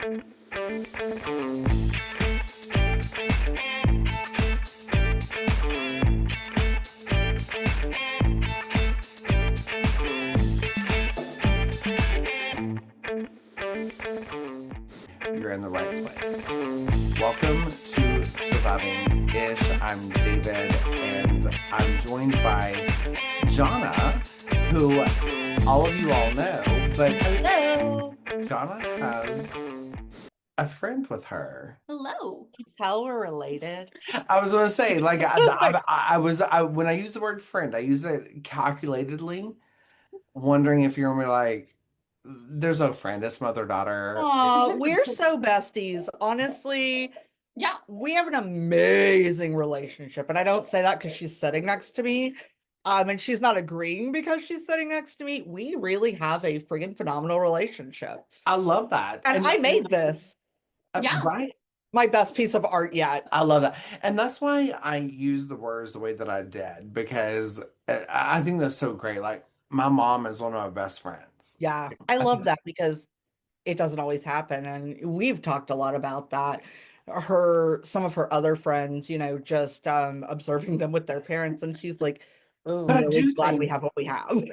You're in the right place. Welcome to Surviving-ish. I'm David, and I'm joined by Johnna, who all of you all know, but Hello. Johnna has a friend with her. Hello. How we're related. I was going to say, like, when I use the word friend, I use it calculatedly, wondering if you're gonna be like, there's no friend, it's mother-daughter. We're so besties. Honestly, yeah, we have an amazing relationship. And I don't say that because she's sitting next to me. And she's not agreeing because she's sitting next to me. We really have a friggin' phenomenal relationship. I love that. And I made this. Yeah. Right? My best piece of art yet. I love that. And that's why I use the words the way that I did, because I think that's so great. Like, my mom is one of my best friends. Yeah, I love that because it doesn't always happen. And we've talked a lot about that. Some of her other friends, just observing them with their parents. And she's like, oh, But I'm I really do glad we think have what we have.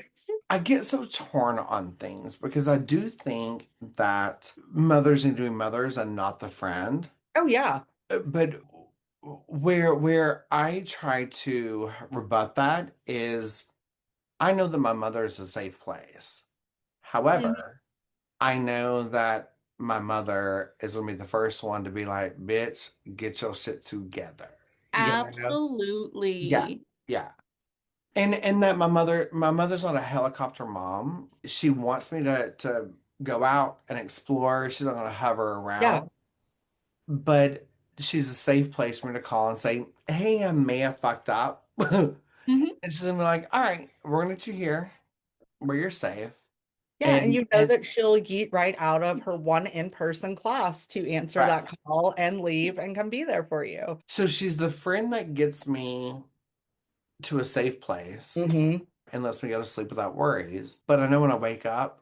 I get so torn on things because I do think that mothers need to be mothers and not the friend. Oh, yeah. But where I try to rebut that is I know that my mother is a safe place. However, I know that my mother is going to be the first one to be like, bitch, get your shit together. You know? Absolutely. Yeah. Yeah. And that my mother's not a helicopter mom. She wants me to go out and explore. She's not going to hover around. Yeah. But she's a safe place for me to call and say, hey, I may have fucked up. And she's going to be like, all right, we're going to get you here where you're safe. Yeah, and you know that she'll yeet right out of her one in-person class to answer Right. that call and leave and come be there for you. So she's the friend that gets me to a safe place and lets me go to sleep without worries. But I know when I wake up,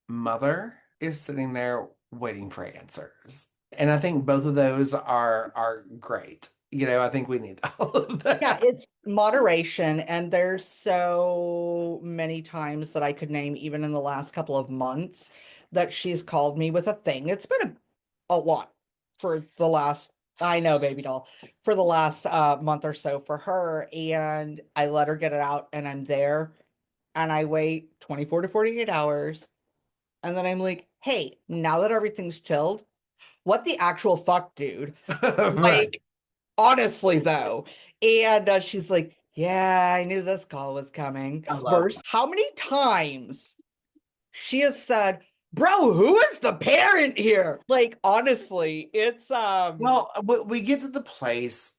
mother is sitting there waiting for answers. And I think both of those are great. I think we need all of that. Yeah, it's moderation. And there's so many times that I could name, even in the last couple of months, that she's called me with a thing. It's been a lot for the last, I know, baby doll, for the last month or so for her. And I let her get it out and I'm there and I wait 24 to 48 hours. And then I'm like, hey, now that everything's chilled, what the actual fuck, dude? Right. Like, honestly, though. And she's like, yeah, I knew this call was coming. First, how many times she has said, bro, who is the parent here? Like, honestly, it's Well, we get to the place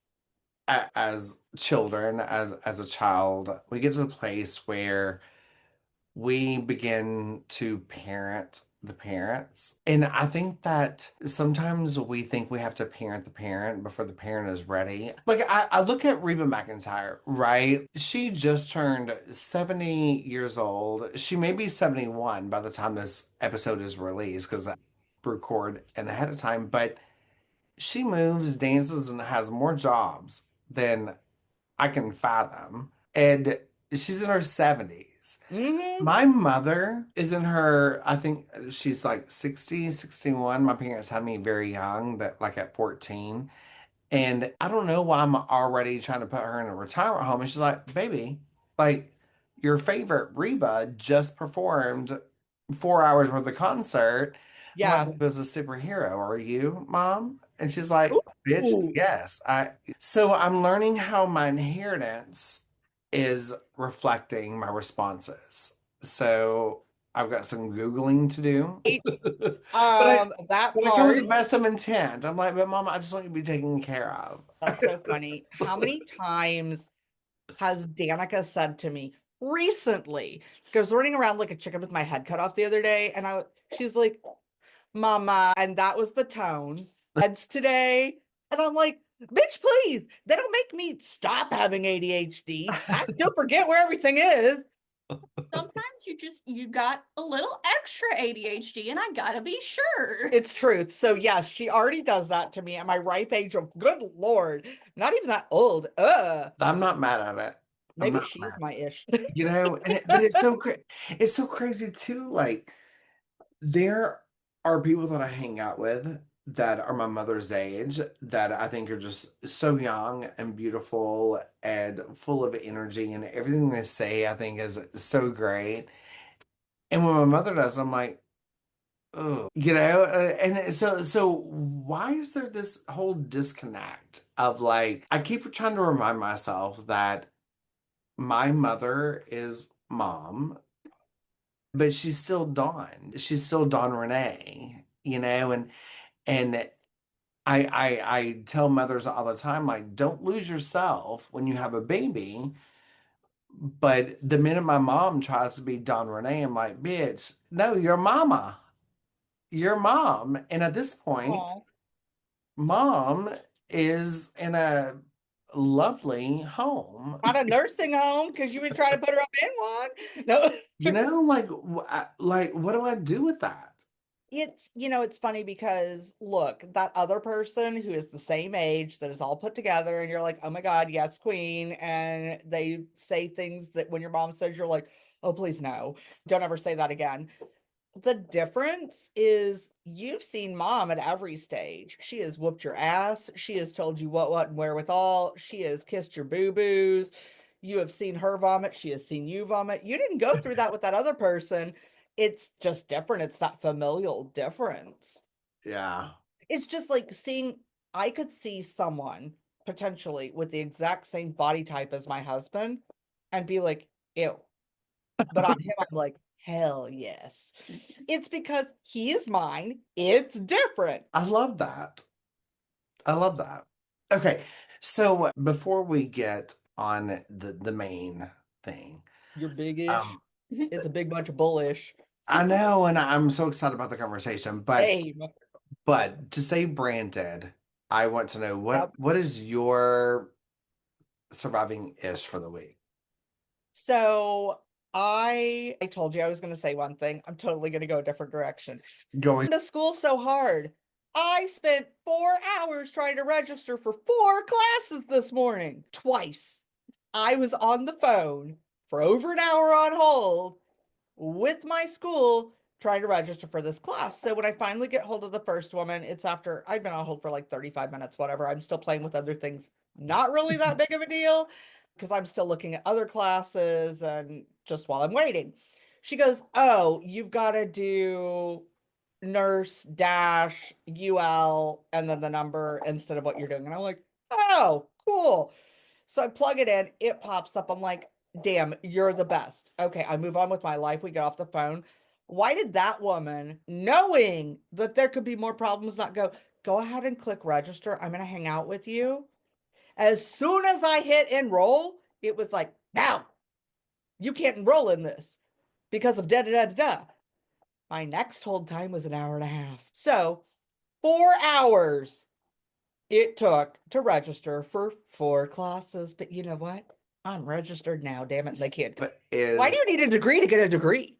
as children, as a child, we get to the place where we begin to parent the parents. And I think that sometimes we think we have to parent the parent before the parent is ready. Like, I look at Reba McEntire, right? She just turned 70 years old. She may be 71 by the time this episode is released because I record and ahead of time, but she moves, dances, and has more jobs than I can fathom. And she's in her 70s. My mother is in her, I think she's like 60, 61. My parents had me very young, that like at 14. And I don't know why I'm already trying to put her in a retirement home. And she's like, baby, like your favorite Reba just performed 4 hours worth of concert. yeah. Like, was a superhero. Are you, Mom? And she's like, bitch, yes. So I'm learning how my inheritance is reflecting my responses. So I've got some Googling to do. That I come part. with the best of intent. I'm like, but Mom, I just want you to be taken care of. That's so funny. How many times has Danica said to me recently? I was running around like a chicken with my head cut off the other day, and she's like, Mama, and that was the tone. Meds today. And I'm like, bitch, please. They don't make me stop having ADHD. I still forget where everything is. Sometimes you got a little extra ADHD, and I gotta be sure. It's true. So yes, she already does that to me at my ripe age of good Lord, not even that old. I'm not mad at it. I'm Maybe not she's mad. my ish. But it's so crazy too. Like there are people that I hang out with that are my mother's age that I think are just so young and beautiful and full of energy, and everything they say I think is so great. And when my mother does, I'm like, oh, and so why is there this whole disconnect of like I keep trying to remind myself that my mother is mom, but she's still Dawn. She's still Dawn Renee, and I tell mothers all the time, like, don't lose yourself when you have a baby. But the minute my mom tries to be Dawn Renee, I'm like, bitch, no, you're mama. You're mom. And at this point, Oh, mom is in a lovely home. not a nursing home because you were trying to put her up in one. No. Like, like, what do I do with that? It's funny because look, that other person who is the same age that is all put together, and you're like, oh my God, yes, queen. And they say things that when your mom says, you're like, oh, please no, don't ever say that again. The difference is you've seen mom at every stage. She has whooped your ass. She has told you what, and wherewithal. She has kissed your boo-boos. You have seen her vomit. She has seen you vomit. You didn't go through that with that other person. It's just different. It's that familial difference. Yeah. It's just like I could see someone potentially with the exact same body type as my husband and be like, ew. But on him, I'm like, hell yes. It's because he is mine. It's different. I love that. I love that. Okay. So before we get on the main thing, You're big-ish. um, It's a big bunch of bullish. I know, and I'm so excited about the conversation, Same. but to say branded, I want to know Yep. what is your surviving ish for the week? So I told you I was going to say one thing. I'm totally going to go a different direction. You always The school so hard. I spent 4 hours trying to register for 4 classes this morning, twice. I was on the phone for over an hour on hold with my school trying to register for this class. So when I finally get hold of the first woman, it's after I've been on hold for like 35 minutes, whatever. I'm still playing with other things. Not really that big of a deal because I'm still looking at other classes and just while I'm waiting. She goes, oh, you've got to do nurse dash UL and then the number instead of what you're doing. And I'm like, oh, cool. So I plug it in, it pops up. I'm like, damn, you're the best. Okay, I move on with my life. We get off the phone. Why did that woman, knowing that there could be more problems, not go ahead and click register? I'm going to hang out with you. As soon as I hit enroll, it was like, now you can't enroll in this because of da da da da. My next hold time was an hour and a half. So 4 hours it took to register for 4 classes. But you know what? I'm registered now. Damn it. They can't. Why do is you need a degree to get a degree?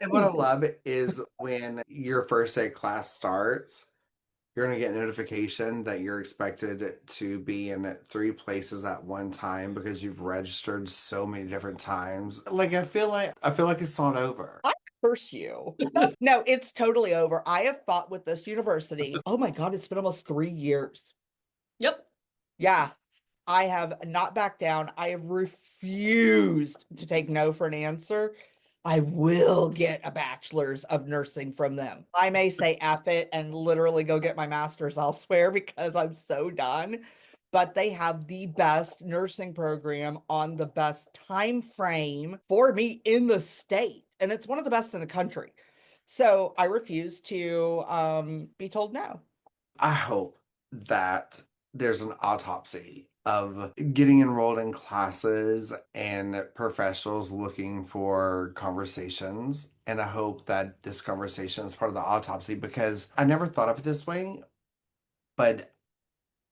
what I love is when your first day class starts, you're going to get notification that you're expected to be in 3 places at one time because you've registered so many different times. Like I feel like it's not over. I curse you. No, it's totally over. I have fought with this university. Oh my God, it's been almost 3 years. Yep. Yeah, I have not backed down. I have refused to take no for an answer. I will get a bachelor's of nursing from them. I may say F it and literally go get my master's elsewhere because I'm so done. But they have the best nursing program on the best time frame for me in the state. And it's one of the best in the country. So I refuse to be told no. I hope that there's an autopsy of getting enrolled in classes and professionals looking for conversations. And I hope that this conversation is part of the autopsy because I never thought of it this way, but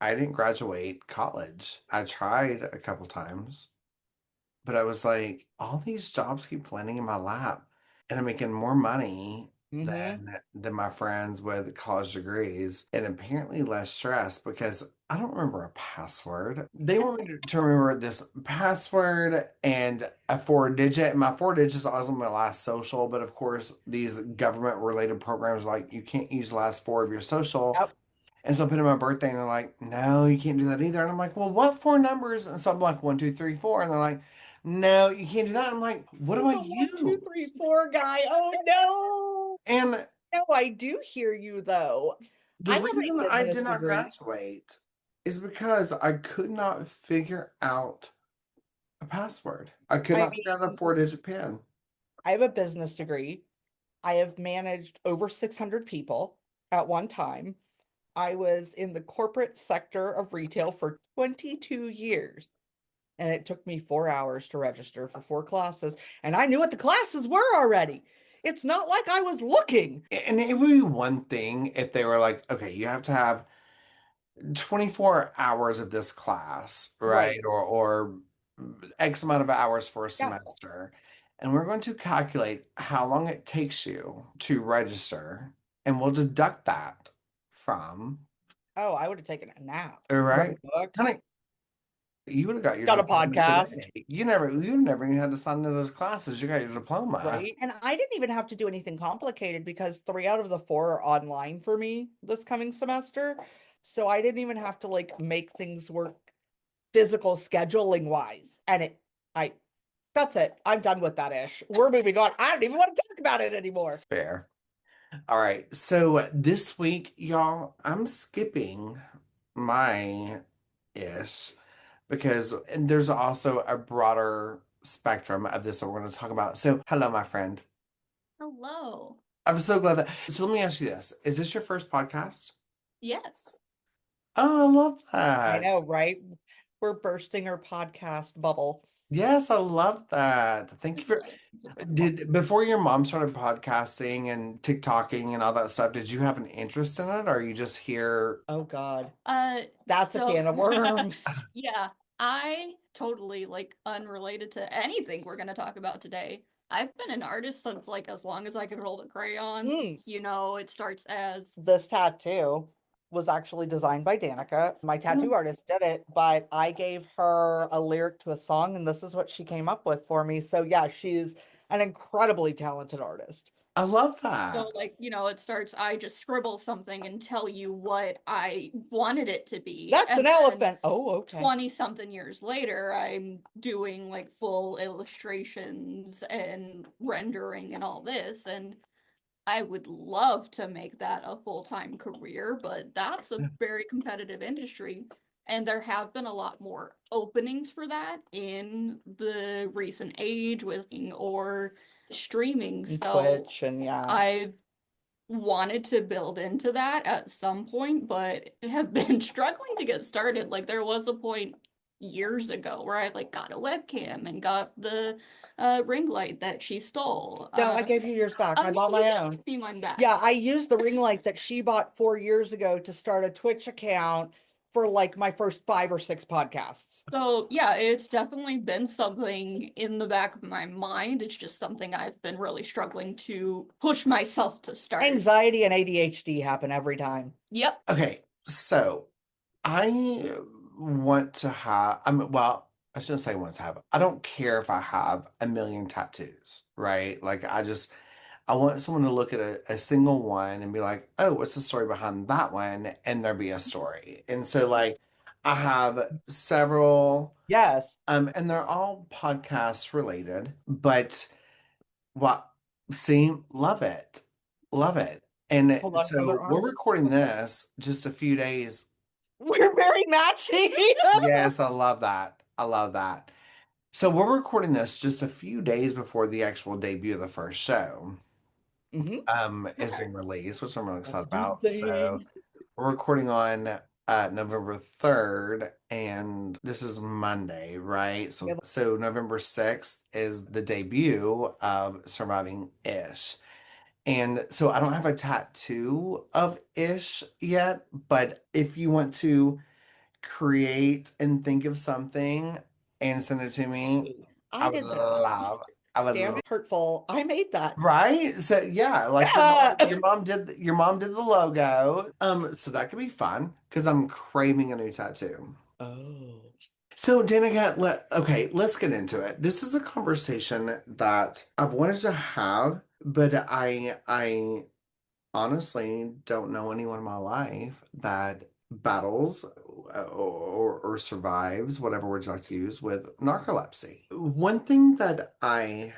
I didn't graduate college. I tried a couple times. but I was like, all these jobs keep landing in my lap, and I'm making more money Mm-hmm. than my friends with college degrees, and apparently less stress because I don't remember a password. They want me to remember this password and a 4 digit. And my 4 digits is always my last social, but of course, these government related programs like you can't use the last four of your social. Yep. And so I put in my birthday and they're like, no, you can't do that either. And I'm like, well, what four numbers? And so I'm like, 1, 2, 3, 4. And they're like, no, you can't do that. I'm like, what do You're I the one, two, three, use? four guy. Oh no. And No, I do hear you though. the I have reason a I business did not degree. graduate is because I could not figure out a password. I could I not figure out a mean, 4 digit pin. I have a business degree. I have managed over 600 people at one time. I was in the corporate sector of retail for 22 years, and it took me 4 hours to register for 4 classes, and I knew what the classes were already. It's not like I was looking. And it would be one thing if they were like, okay, you have to have 24 hours of this class, right? Right. Or X amount of hours for a Yeah. semester. And we're going to calculate how long it takes you to register, and we'll deduct that from, Oh, I would have taken a nap, all read right? a book, Honey, you would have got your got a diploma podcast. today. You never even had to sign into those classes. You got your diploma. Right. And I didn't even have to do anything complicated because 3 out of the 4 are online for me this coming semester. So I didn't even have to like make things work physical scheduling wise. And that's it. I'm done with that ish. We're moving on. I don't even want to talk about it anymore. Fair. All right. So this week, y'all, I'm skipping my ish because there's also a broader spectrum of this that we're going to talk about. So, hello, my friend. Hello. I'm so glad that. So, let me ask you this. Is this your first podcast? Yes. Oh, I love I that. know, right? We're bursting our podcast bubble. Yes, I love that. Thank you It's for. like, Before your mom started podcasting and TikToking and all that stuff, did you have an interest in it, or are you just here? Oh God. uh, That's a so can of worms. yeah, I totally like unrelated to anything we're gonna talk about today. I've been an artist since like as long as I can hold a crayon. Mm. You know, it starts as This tattoo was actually designed by Danica. My tattoo artist did it, but I gave her a lyric to a song, and this is what she came up with for me. So, yeah, she's an incredibly talented artist. I love so that. like, it starts I just scribble something and tell you what I wanted it to be. That's an And then elephant. Oh, okay. 20 something years later, I'm doing like full illustrations and rendering and all this. And I would love to make that a full-time career, but that's a very competitive industry. And there have been a lot more openings for that in the recent age with or streaming. And So Twitch, and yeah. I've wanted to build into that at some point, but have been struggling to get started. Like there was a point years ago where I like got a webcam and got the ring light that she stole. No, I gave you yours back. Oh I yeah, bought you my did own. give me mine back. Yeah, I used the ring light that she bought 4 years ago to start a Twitch account for like my first 5 or 6 podcasts. So yeah, it's definitely been something in the back of my mind. It's just something I've been really struggling to push myself to start. Anxiety and ADHD happen every time. Yep. Okay, so I want to have, well, I shouldn't say want to have. I don't care if I have a million tattoos, right? Like, I want someone to look at a single one and be like, oh, what's the story behind that one? And there be a story. And so, like, I have several, Yes. and they're all podcast related, but what, see, love it. Love it. And Hold on, so another we're arm. recording this just a few days. We're very matching. Yes, I love that. I love that. So we're recording this just a few days before the actual debut of the first show Hmm. is being released, which I'm really That's excited a good about. So thing. we're recording on November 3rd, and this is Monday, right? So Yep. so November 6th is the debut of Surviving Ish. And so I don't have a tattoo of Ish yet, but if you want to create and think of something and send it to me, I I would did that. love. I would Damn love. it, hurtful. I made that. Right? So yeah, like Yeah. your mom did the logo. So that could be fun because I'm craving a new tattoo. Oh. So Danica, okay, let's get into it. This is a conversation that I've wanted to have, but I honestly don't know anyone in my life that battles or survives, whatever words you like to use, with narcolepsy. One thing that I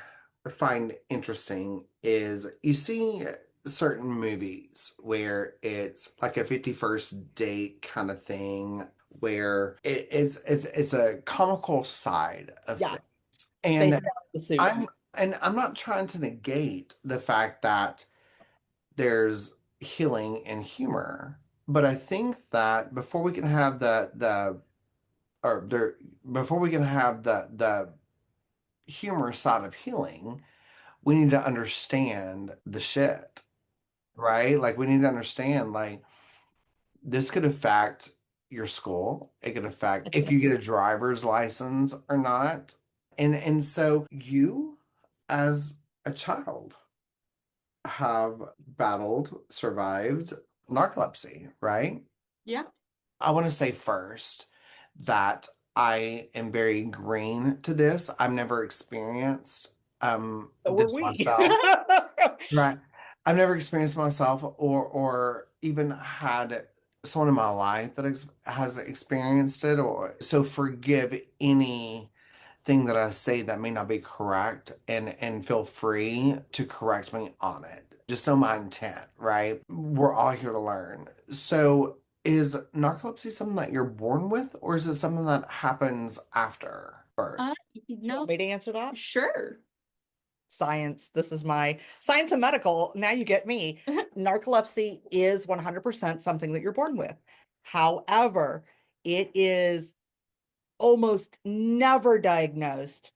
find interesting is you see certain movies where it's like a 51st date kind of thing where it's a comical side of Yeah. things. They And found the suit. I'm not trying to negate the fact that there's healing and humor. But I think that before we can have the or there before we can have the humor side of healing, we need to understand the shit, right? Like we need to understand like this could affect your school. It could affect if you get a driver's license or not. And so you as a child have battled, survived narcolepsy, right? Yeah. I want to say first that I am very green to this. I've never experienced So were this we. myself. Right. I've never experienced myself or even had someone in my life that has experienced it or so forgive any thing that I say that may not be correct and feel free to correct me on it. Just know my intent, right? We're all here to learn. So is narcolepsy something that you're born with or is it something that happens after birth? Do you No, want me to answer that? sure. Science. This is my science and medical. Now you get me. Narcolepsy is 100% something that you're born with. However, it is almost never diagnosed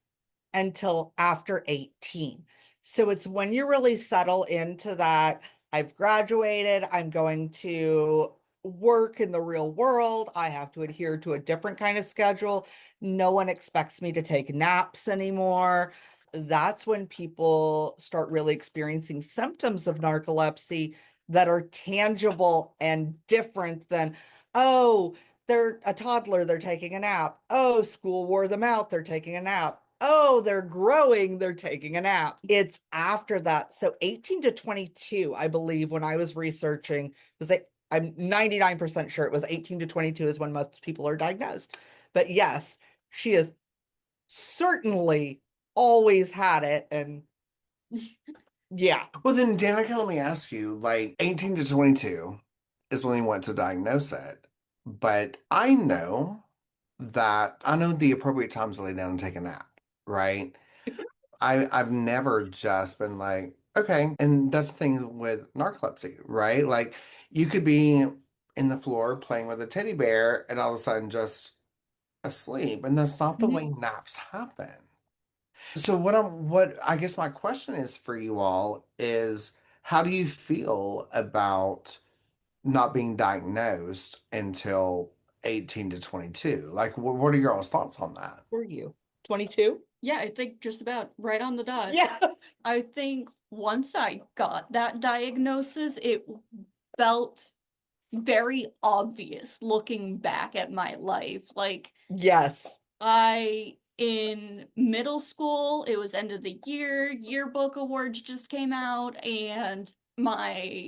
until after 18. So it's when you really settle into that, I've graduated, I'm going to work in the real world, I have to adhere to a different kind of schedule. No one expects me to take naps anymore. That's when people start really experiencing symptoms of narcolepsy that are tangible and different than, oh, they're a toddler, they're taking a nap. Oh, school wore them out, they're taking a nap. Oh, they're growing, they're taking a nap. It's after that. So 18 to 22, I believe, when I was researching, was like, I'm 99% sure it was 18 to 22 is when most people are diagnosed. But yes, she has certainly always had it. And yeah, Well, then, Danica, let me ask you, like 18 to 22 is when they went to diagnose it. But I know the appropriate times to lay down and take a nap, right? I've never just been like, okay. And that's the thing with narcolepsy, right? Like you could be in the floor playing with a teddy bear and all of a sudden just asleep. And that's not the Mhm. way naps happen. So what I guess my question is for you all is how do you feel about not being diagnosed until 18 to 22? Like what are your all's thoughts on that? were you 22? Yeah, I think just about right on the dot. Yeah. I think once I got that diagnosis, it felt very obvious looking back at my life. Like, Yes. in middle school, it was end of the year, yearbook awards just came out, and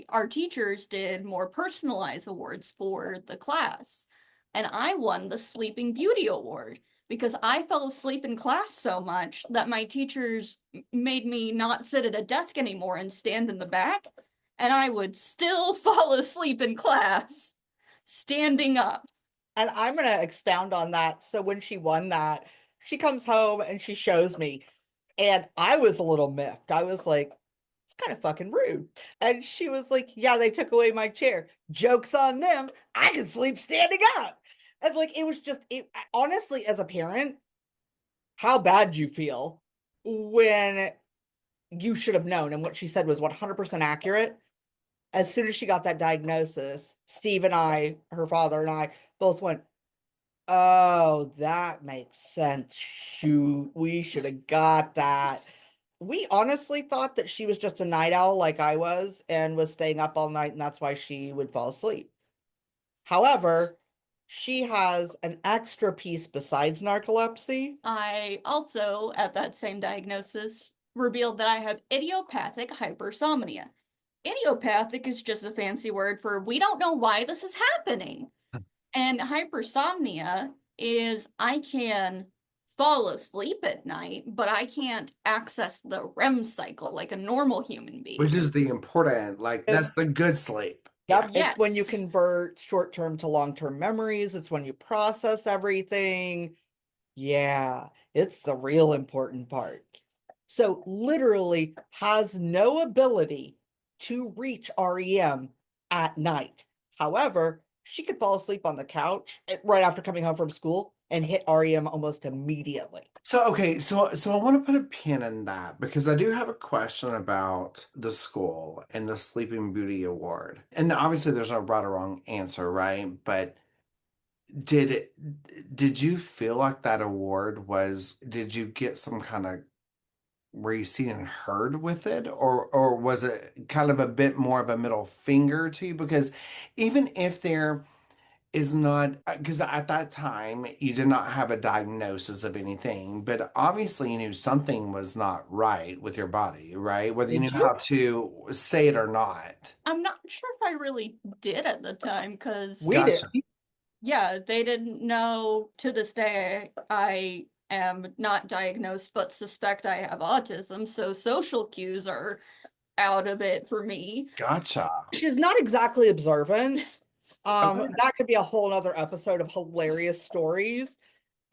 our teachers did more personalized awards for the class. And I won the Sleeping Beauty Award because I fell asleep in class so much that my teachers made me not sit at a desk anymore and stand in the back, and I would still fall asleep in class standing up. And I'm going to expound on that. So when she won that, she comes home and she shows me. And I was a little miffed. I was like, it's kind of fucking rude. And she was like, yeah, they took away my chair. Joke's on them. I can sleep standing up. And like, it was just, honestly, as a parent, how bad you feel when you should have known. And what she said was 100% accurate. As soon as she got that diagnosis, Steve and I, her father and I, both went, Oh, that makes sense. Shoot, we should have got that. We honestly thought that she was just a night owl like I was and was staying up all night, and that's why she would fall asleep. However, she has an extra piece besides narcolepsy. I also, at that same diagnosis, revealed that I have idiopathic hypersomnia. Idiopathic is just a fancy word for we don't know why this is happening. And hypersomnia is I can fall asleep at night, but I can't access the REM cycle like a normal human Which being. is the important, like, It, that's the good sleep. Yeah. yep, it's when you Yes. convert short-term to long-term memories, it's when you process everything. Yeah, it's the real important part. So literally has no ability to reach REM at night. However, she could fall asleep on the couch right after coming home from school and hit REM almost immediately. So okay, so I want to put a pin in that because I do have a question about the school and the Sleeping Beauty Award. And obviously there's no right or wrong answer, right? But did did you feel like that award was, did you get some kind of, were you seen and heard with it, or was it kind of a bit more of a middle finger to you? Because even if there is not, because at that time you did not have a diagnosis of anything, but obviously you knew something was not right with your body, right? Whether you knew Did you? how to say it or not. I'm not sure if I really did at the time because, We did. Gotcha. yeah, they didn't know to this day I am not diagnosed but suspect I have autism, so social cues are out of it for me. Gotcha. She's not exactly observant. Okay. That could be a whole other episode of hilarious stories,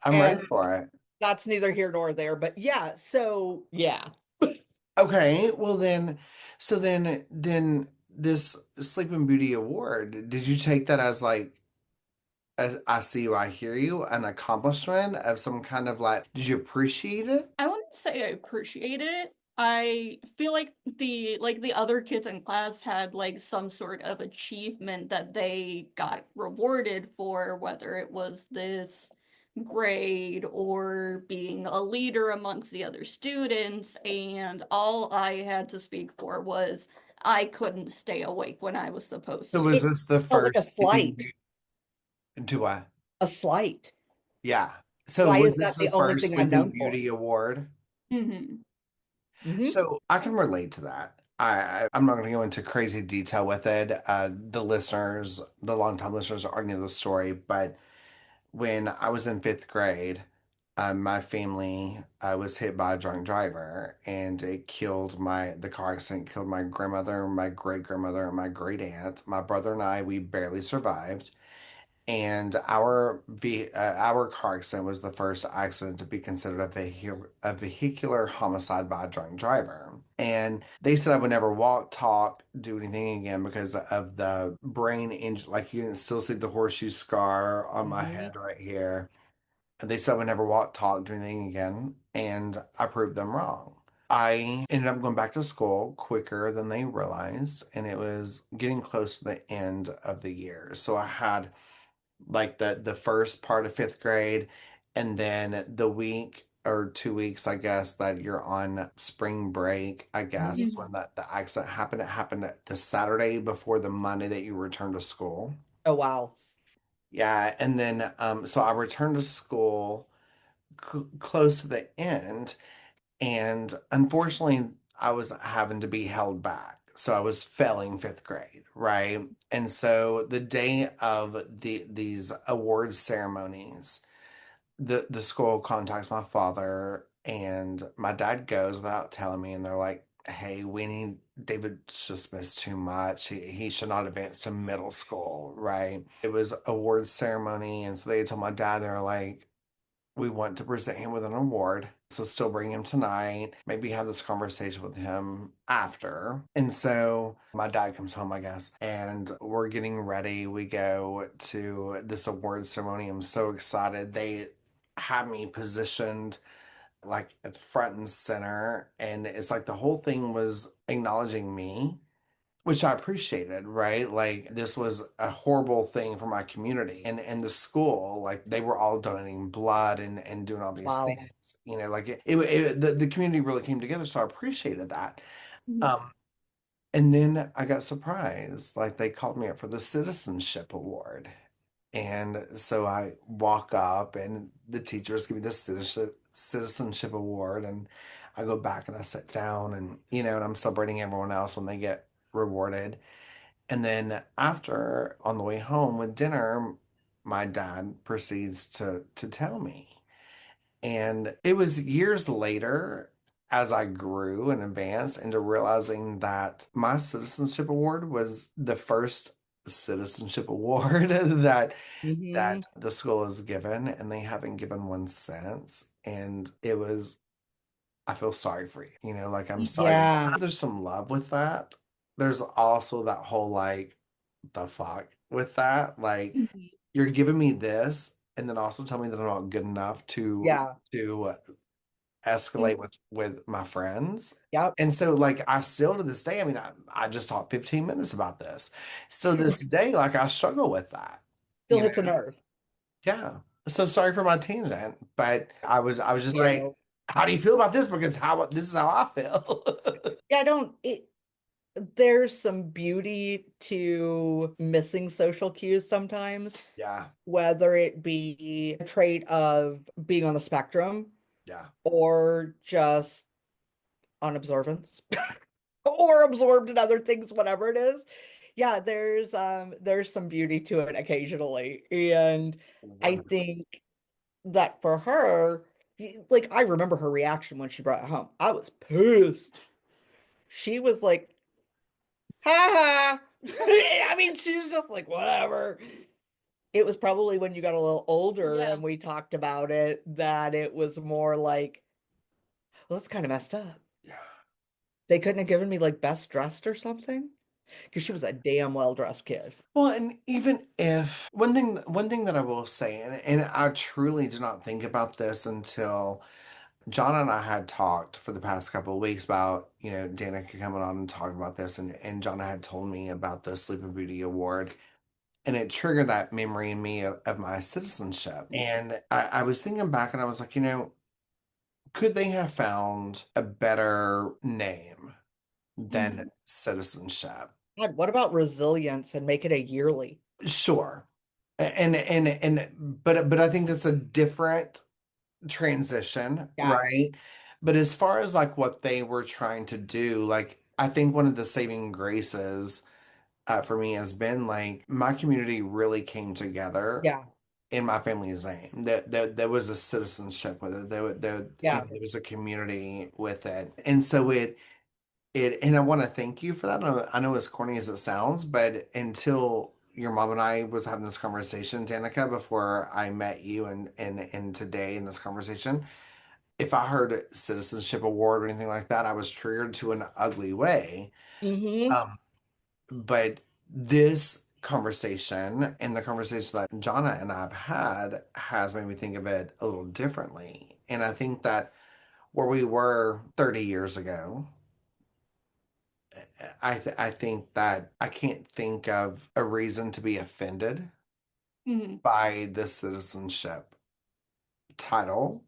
I'm ready and for it. that's neither here nor there. But yeah, so yeah. Okay, well then, so then this Sleeping Beauty Award, did you take that as like I see you, I hear you, an accomplishment of some kind of, like, did you appreciate it? I wouldn't say I appreciate it. I feel like the other kids in class had like some sort of achievement that they got rewarded for, whether it was this grade or being a leader amongst the other students, and all I had to speak for was I couldn't stay awake when I was So supposed to. was It this the felt like a first Sleeping slight, Beauty? Do I? a slight. Yeah. So Why was is this that the the only first thing I'm Sleeping known for? Beauty award? Mhm. Hmm. So I can relate to that. I'm not going to go into crazy detail with it. The listeners, the longtime listeners already know the story, but when I was in fifth grade, my family was hit by a drunk driver, and it killed the car accident killed my grandmother, my great grandmother, and my great aunt. My brother and I, we barely survived. And our car accident was the first accident to be considered a vehicular homicide by a drunk driver. And they said I would never walk, talk, do anything again because of the brain injury. Like, you can still see the horseshoe scar on my Hmm. head right here. And they said I would never walk, talk, do anything again. And I proved them wrong. I ended up going back to school quicker than they realized, and it was getting close to the end of the year. So I had like the first part of fifth grade, and then the week or 2 weeks, I guess, that you're on spring break, I guess, Hmm. is when the accident happened. It happened the Saturday before the Monday that you returned to school. Oh wow. Yeah, and then so I returned to school close to the end, and unfortunately, I was having to be held back. So I was failing fifth grade, right? And so the day of these awards ceremonies, the school contacts my father, and my dad goes without telling me, and they're like, "Hey, we need David just missed too much. He should not advance to middle school, right?" It was awards ceremony, and so they told my dad, they're like, we want to present him with an award. So still bring him tonight. Maybe have this conversation with him after. And so my dad comes home, I guess, and we're getting ready. We go to this award ceremony. I'm so excited. They have me positioned like at front and center. And it's like the whole thing was acknowledging me. which I appreciated, right? Like this was a horrible thing for my community and the school, like they were all donating blood and doing all these Wow. things, like the community really came together. So I appreciated that. Mhm. Um, and then I got surprised, like they called me up for the citizenship award. And so I walk up and the teachers give me the citizenship award and I go back and I sit down and and I'm celebrating everyone else when they get rewarded. And then after, on the way home with dinner, my dad proceeds to tell me. And it was years later as I grew and advanced into realizing that my citizenship award was the first citizenship award that Hmm. the school has given, and they haven't given one since. And it was, I feel sorry for you. Like I'm sorry. Yeah. There's some love with that. There's also that whole like the fuck with that. Like Mhm. you're giving me this and then also tell me that I'm not good enough Yeah. to Yeah. escalate with my friends. Yep. And so like I still to this day, I mean, I just talked 15 minutes about this. So this day, like I struggle with that, Still you hits a know? nerve. Yeah. So sorry for my tangent, but I was just You like, know. how do you feel about this? Because how this is how I feel. Yeah, I don't it there's some beauty to missing social cues sometimes, Yeah. whether it be a trait of being on the spectrum Yeah. or just unobservance or absorbed in other things, whatever it is. Yeah, there's some beauty to it occasionally. And I 100%. think that for her, like I remember her reaction when she brought it home. I was pissed. She was like, ha ha. I mean, she was just like, whatever. It was probably when you got a little older Yeah. and we talked about it that it was more like, well, that's kind of messed up. Yeah. They couldn't have given me like best dressed or something because she was a damn well dressed kid. Well, and even if one thing that I will say, and I truly did not think about this until John and I had talked for the past couple of weeks about, Danica coming on and talking about this, and John had told me about the Sleeping Beauty Award, and it triggered that memory in me of my citizenship. And I was thinking back and I was like, could they have found a better name than Mhm. citizenship? God, what about resilience and make it a yearly? Sure. But I think that's a different transition, Yeah, right? But as far as like what they were trying to do, like I think one of the saving graces for me has been like my community really came together yeah, in my family's name. There was a citizenship with it. yeah. There was a community with it, and so and I want to thank you for that. I know as corny as it sounds, but until your mom and I was having this conversation, Danica, before I met you and today in this conversation, if I heard citizenship award or anything like that, I was triggered to an ugly way. Hmm. Um, but this conversation and the conversation that Johnna and I've had has made me think of it a little differently. And I think that where we were 30 years ago, I think that I can't think of a reason to be offended Mhm. by the citizenship title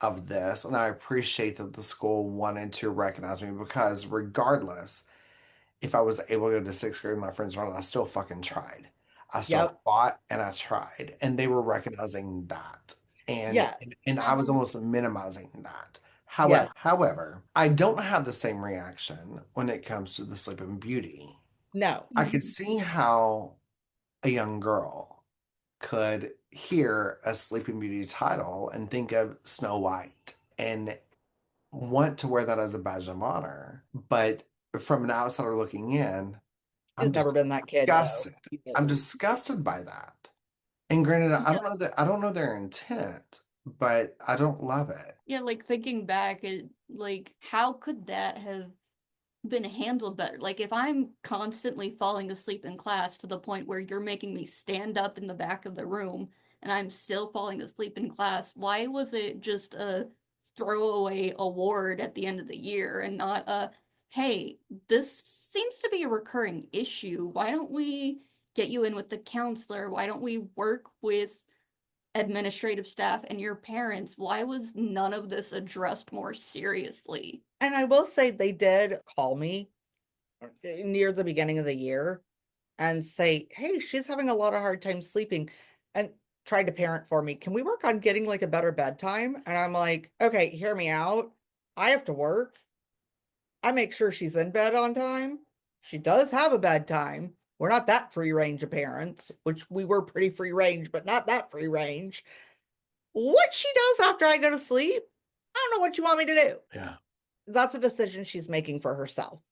of this. And I appreciate that the school wanted to recognize me because regardless if I was able to go to sixth grade with my friends around, I still fucking tried. I still Yep. fought and I tried. And they were recognizing that. And Yeah. and I was almost minimizing that. Yes. However, I don't have the same reaction when it comes to the Sleeping Beauty. No. I could Mhm. see how a young girl could hear a Sleeping Beauty title and think of Snow White and want to wear that as a badge of honor. But from an outsider looking in, She's I'm never been that kid though. disgusted. I'm Either. disgusted by that. And granted, Yeah. I don't know their intent, but I don't love it. Yeah, like thinking back, like how could that have been handled better? Like if I'm constantly falling asleep in class to the point where you're making me stand up in the back of the room and I'm still falling asleep in class, why was it just a throwaway award at the end of the year and not a, hey, this seems to be a recurring issue. Why don't we get you in with the counselor? Why don't we work with administrative staff and your parents? Why was none of this addressed more seriously? And I will say they did call me near the beginning of the year and say, hey, she's having a lot of hard time sleeping, and tried to parent for me. Can we work on getting like a better bedtime? And I'm like, okay, hear me out. I have to work. I make sure she's in bed on time. She does have a bedtime. We're not that free range of parents, which we were pretty free range, but not that free range. What she does after I go to sleep, I don't know what you want me to do. Yeah. That's a decision she's making for herself,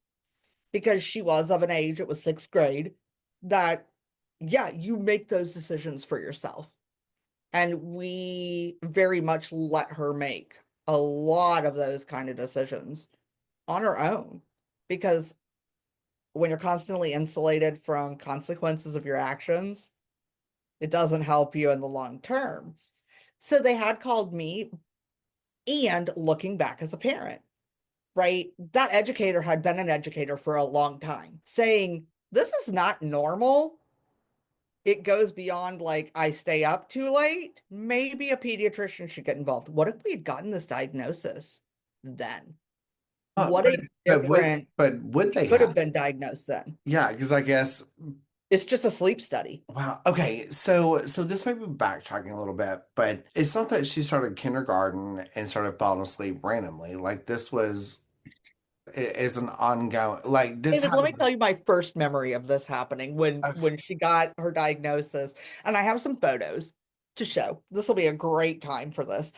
because she was of an age, it was sixth grade, that, yeah, you make those decisions for yourself. And we very much let her make a lot of those kind of decisions on her own, because when you're constantly insulated from consequences of your actions, it doesn't help you in the long term. So they had called me, and looking back as a parent, right? That educator had been an educator for a long time, saying, this is not normal. It goes beyond like, I stay up too late. Maybe a pediatrician should get involved. What if we had gotten this diagnosis then? What But a but would different, but would they could have have? been diagnosed then. Yeah, because I guess It's just a sleep study. wow. Okay, so this may be backtracking a little bit, but it's not that she started kindergarten and started falling asleep randomly. Like this was is an ongoing like this David, let me happened. tell you my first memory of this happening when Okay. when she got her diagnosis. And I have some photos to show. This will be a great time for this.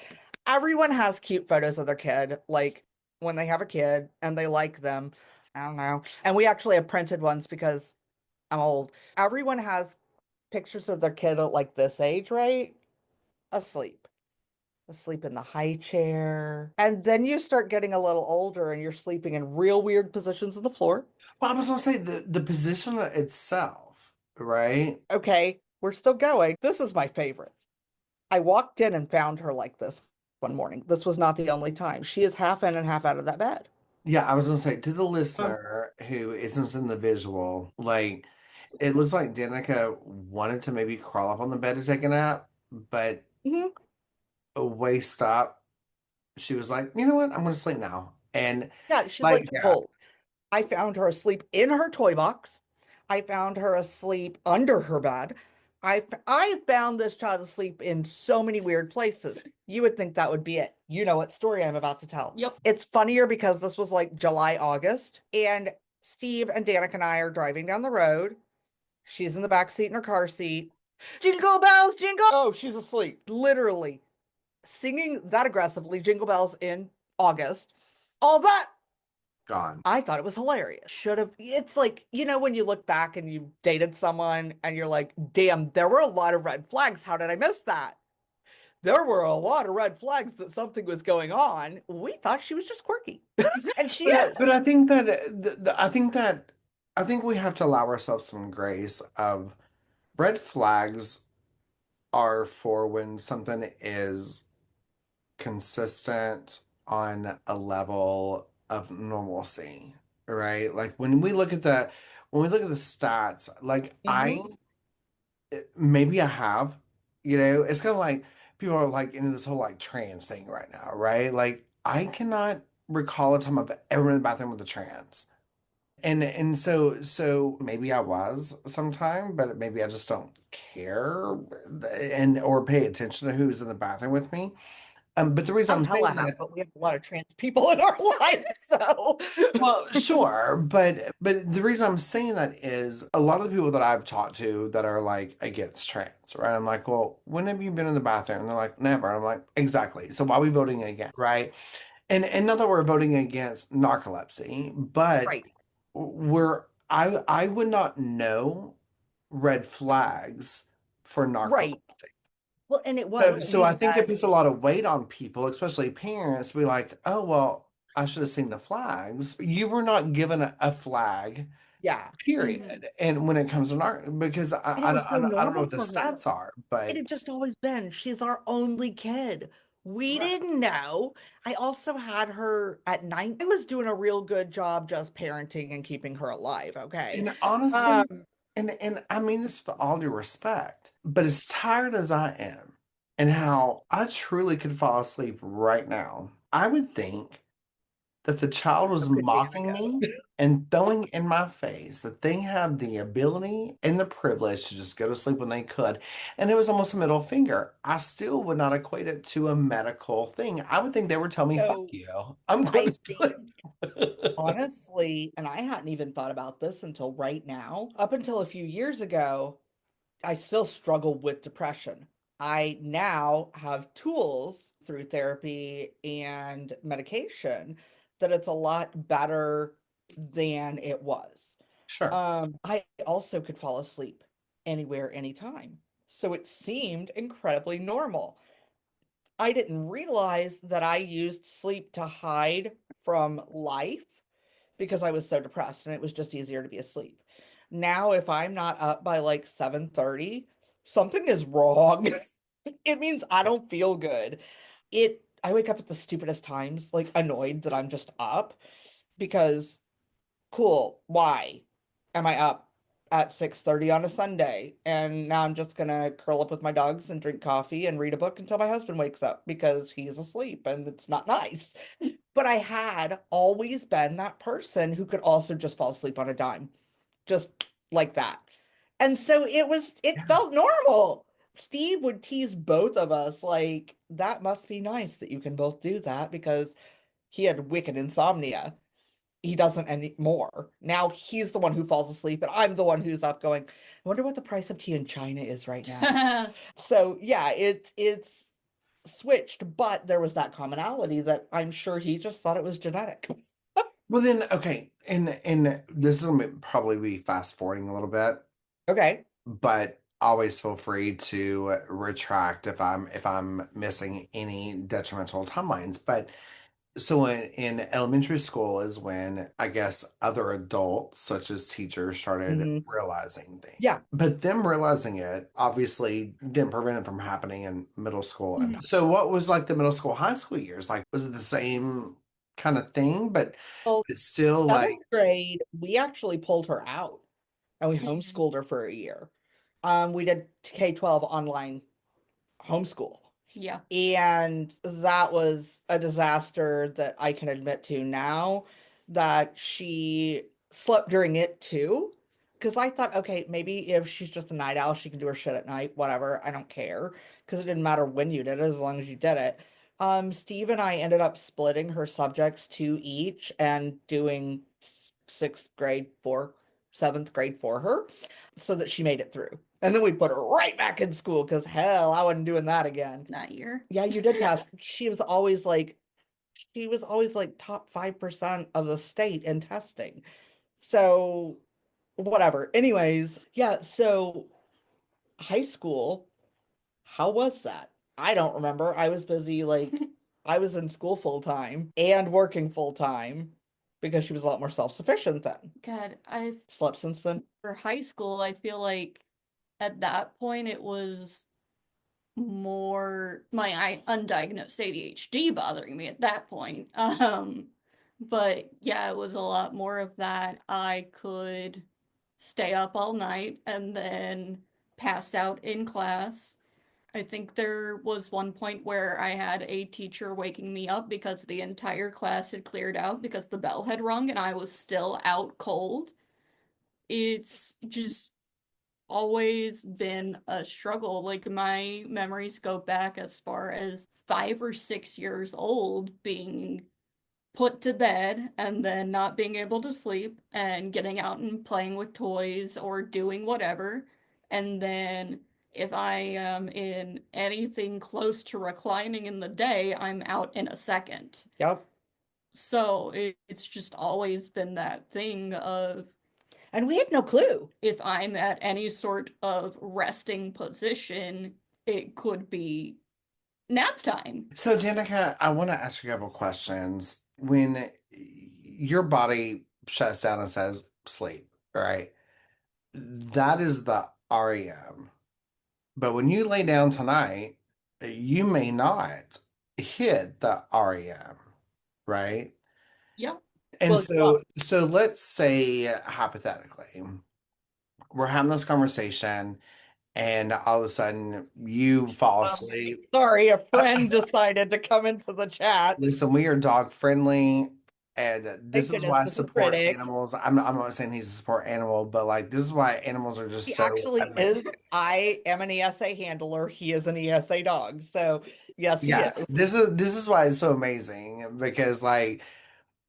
Everyone has cute photos of their kid, like when they have a kid and they like them. I don't know. And we actually have printed ones because I'm old. Everyone has pictures of their kid at like this age, right? Asleep. Asleep in the high chair. And then you start getting a little older and you're sleeping in real weird positions on the floor. Well, I was gonna say the position itself, right? Okay, we're still going. This is my favorite. I walked in and found her like this one morning. This was not the only time. She is half in and half out of that bed. Yeah, I was gonna say to the Uh, listener who isn't in the visual, like it looks like Danica wanted to maybe crawl up on the bed to take a nap, but mhm. a waist up, she was like, you know what, I'm gonna sleep now. And Yeah, she like, looked yeah, full. I found her asleep in her toy box. I found her asleep under her bed. I found this child asleep in so many weird places. You would think that would be it. You know what story I'm about to tell. Yep. It's funnier because this was like July, August, and Steve and Danica and I are driving down the road. She's in the back seat in her car seat. Jingle bells, jingle. Oh, she's asleep. Literally singing that aggressively, Jingle Bells in August. All that, gone. I thought it was hilarious. Should have, it's like, when you look back and you dated someone and you're like, damn, there were a lot of red flags. How did I miss that? There were a lot of red flags that something was going on. We thought she was just quirky. And she is. But I think that I think we have to allow ourselves some grace of red flags are for when something is consistent on a level of normalcy, right? Like when we look at the stats, like I Mhm. maybe I have, it's kind of like people are like into this whole like trans thing right now, right? Like I cannot recall a time I've ever been in the bathroom with a trans. And so maybe I was sometime, but maybe I just don't care and or pay attention to who's in the bathroom with me. But the reason I I'm hella saying have, that, but we have a lot of trans people in our life. So, well, sure, but the reason I'm saying that is a lot of the people that I've talked to that are like against trans, right? I'm like, well, when have you been in the bathroom? And they're like, never. I'm like, exactly. So why are we voting again, right? And not that we're voting against narcolepsy, but right, I would not know red flags for narcolepsy. right. Well, and it So, was so I me think it that, puts a lot of weight on people, especially parents, to be like, oh, well, I should have seen the flags. You were not given a flag, yeah. Hmm. period. And when it comes to because And it was so I don't know normal what the for her. stats are, It but had just always been, she's our only kid. We Right. didn't know. I also had her at night. I was doing a real good job just parenting and keeping her alive, okay? And Um, honestly, and I mean this with all due respect, but as tired as I am, and how I truly could fall asleep right now, I would think that the child so was could mocking me Danica. and throwing in my face that they have the ability and the privilege to just go to sleep when they could. And it was almost a middle finger. I still would not equate it to a medical thing. I would think they were telling me, fuck So you, I'm going I to think sleep. honestly, and I hadn't even thought about this until right now, up until a few years ago, I still struggle with depression. I now have tools through therapy and medication that it's a lot better than it was. Sure. I also could fall asleep anywhere, anytime. So it seemed incredibly normal. I didn't realize that I used sleep to hide from life because I was so depressed and it was just easier to be asleep. Now, if I'm not up by like 7:30, something is wrong. It means I don't feel good. I wake up at the stupidest times, like annoyed that I'm just up because cool, why am I up at 6:30 on a Sunday? And now I'm just gonna curl up with my dogs and drink coffee and read a book until my husband wakes up because he's asleep and it's not nice. But I had always been that person who could also just fall asleep on a dime, just like that. And so it Yeah. felt normal. Steve would tease both of us like, that must be nice that you can both do that because he had wicked insomnia. He doesn't anymore. Now he's the one who falls asleep, and I'm the one who's up going, I wonder what the price of tea in China is right now. So yeah, it's switched, but there was that commonality that I'm sure he just thought it was genetic. Well then, okay, and this is gonna probably be fast forwarding a little bit, Okay. but always feel free to retract if I'm missing any detrimental timelines. But so in elementary school is when I guess other adults, such as teachers, started Hmm. realizing things. Yeah. But them realizing it obviously didn't prevent it from happening in middle school. And so what was like the middle school, high school years? Like, was it the same kind of thing? But Well, it's still like, seventh grade, we actually pulled her out and we Mhm. homeschooled her for a year. We did K-12 online homeschool. Yeah. And that was a disaster that I can admit to now that she slept during it too. Because I thought, okay, maybe if she's just a night owl, she can do her shit at night, whatever. I don't care. Because it didn't matter when you did it, as long as you did it. Steve and I ended up splitting her subjects two each and doing sixth grade for seventh grade for her so that she made it through. And then we put her right back in school because hell, I wasn't doing that again. That year. Yeah, you did pass. She was always like top 5% of the state in testing. So whatever. Anyways, yeah, so high school, how was that? I don't remember. I was busy, like I was in school full time and working full time because she was a lot more self-sufficient then. God, I Slept since then. for high school, I feel like at that point it was more my undiagnosed ADHD bothering me at that point. But yeah, it was a lot more of that. I could stay up all night and then pass out in class. I think there was one point where I had a teacher waking me up because the entire class had cleared out because the bell had rung and I was still out cold. It's just always been a struggle. Like my memories go back as far as 5 or 6 years old, being put to bed and then not being able to sleep and getting out and playing with toys or doing whatever. And then if I am in anything close to reclining in the day, I'm out in a second. Yep. So it's just always been that thing of And we had no clue. if I'm at any sort of resting position, it could be nap time. so Danica, I want to ask you a couple questions. When your body shuts down and says sleep, right? That is the REM. But when you lay down tonight, you may not. hit the REM, right? Yep. And Well, yeah. so let's say hypothetically, we're having this conversation and all of a sudden you fall asleep. Sorry, a friend decided to come into the chat. Listen, we are dog friendly, and Thank this is goodness, why I Mr. support Critic. animals. I'm not saying he's a support animal, but like this is why animals are just He so actually is. amazing. I am an ESA handler. He is an ESA dog. So yes, he Yeah, is. this is why it's so amazing because like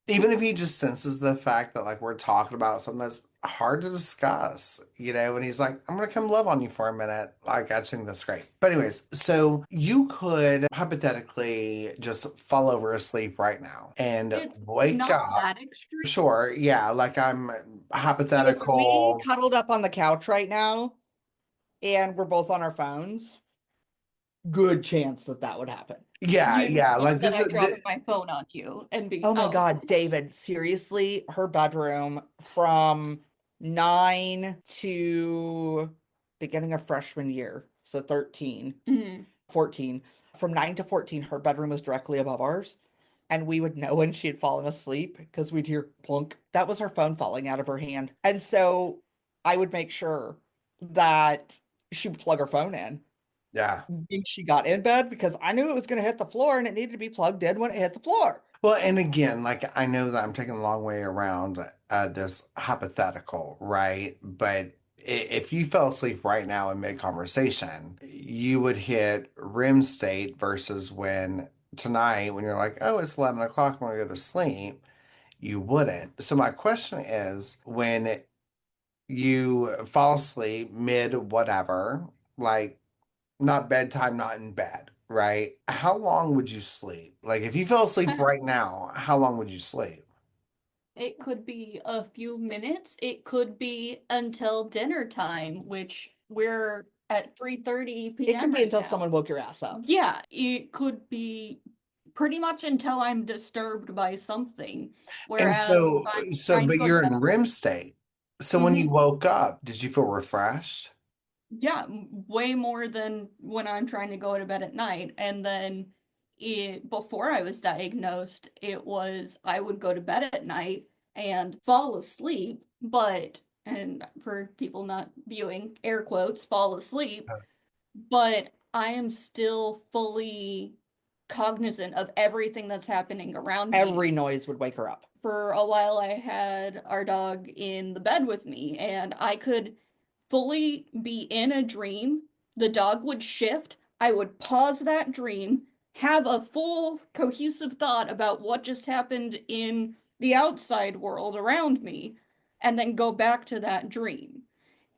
even if he just senses the fact that like we're talking about something that's hard to discuss, and he's like, I'm gonna come love on you for a minute. Like I think that's great. But anyways, so you could hypothetically just fall over asleep right now and It's wake not up. that extreme. Sure, yeah, like I'm If we hypothetical. cuddled up on the couch right now and we're both on our phones, good chance that that would happen. Yeah, You yeah, think like that this I is drop my phone on you and be, Oh my oh, God, David, seriously, her bedroom from 9 to beginning of freshman year, so 13, mm, 14. From 9 to 14, her bedroom was directly above ours. And we would know when she had fallen asleep because we'd hear plunk. That was her phone falling out of her hand. And so I would make sure that she would plug her phone in yeah. when she got in bed because I knew it was going to hit the floor and it needed to be plugged in when it hit the floor. Well, and again, like I know that I'm taking a long way around this hypothetical, right? But if you fell asleep right now in mid-conversation, you would hit REM state versus when tonight, when you're like, oh, it's 11 o'clock, I'm gonna go to sleep, you wouldn't. So my question is, when you fall asleep mid whatever, like not bedtime, not in bed, right? How long would you sleep? Like if you fell asleep right now, how long would you sleep? it could be a few minutes. It could be until dinner time, which we're at 3:30 It could p.m. be right until now. someone woke your ass up. Yeah, it could be pretty much until I'm disturbed by something. And Whereas if I'm trying to but go to you're bed in at REM night, state. So when you hmm woke up, did you feel refreshed? yeah, way more than when I'm trying to go to bed at night. And then before I was diagnosed, it was I would go to bed at night and fall asleep, but and for people not viewing, air quotes, fall asleep, but I am still fully cognizant of everything that's happening around me. Every noise would wake her up. For a while, I had our dog in the bed with me, and I could fully be in a dream. The dog would shift. I would pause that dream, have a full cohesive thought about what just happened in the outside world around me, and then go back to that dream.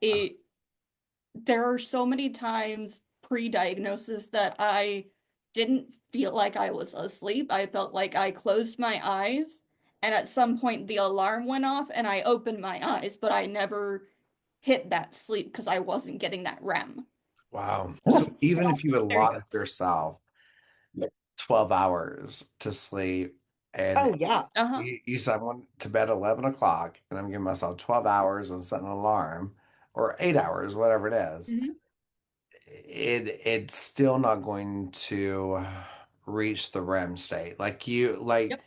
It There are so many times pre-diagnosis that I didn't feel like I was asleep. I felt like I closed my eyes, and at some point the alarm went off and I opened my eyes, but I never hit that sleep because I wasn't getting that REM. Wow. So even if you There you go. allotted yourself 12 hours to sleep and Oh, yeah. Uh-huh. you said I went to bed at 11 o'clock and I'm giving myself 12 hours and setting an alarm or 8 hours, whatever it is, Hmm. it's still not going to reach the REM state. Like you like Yep.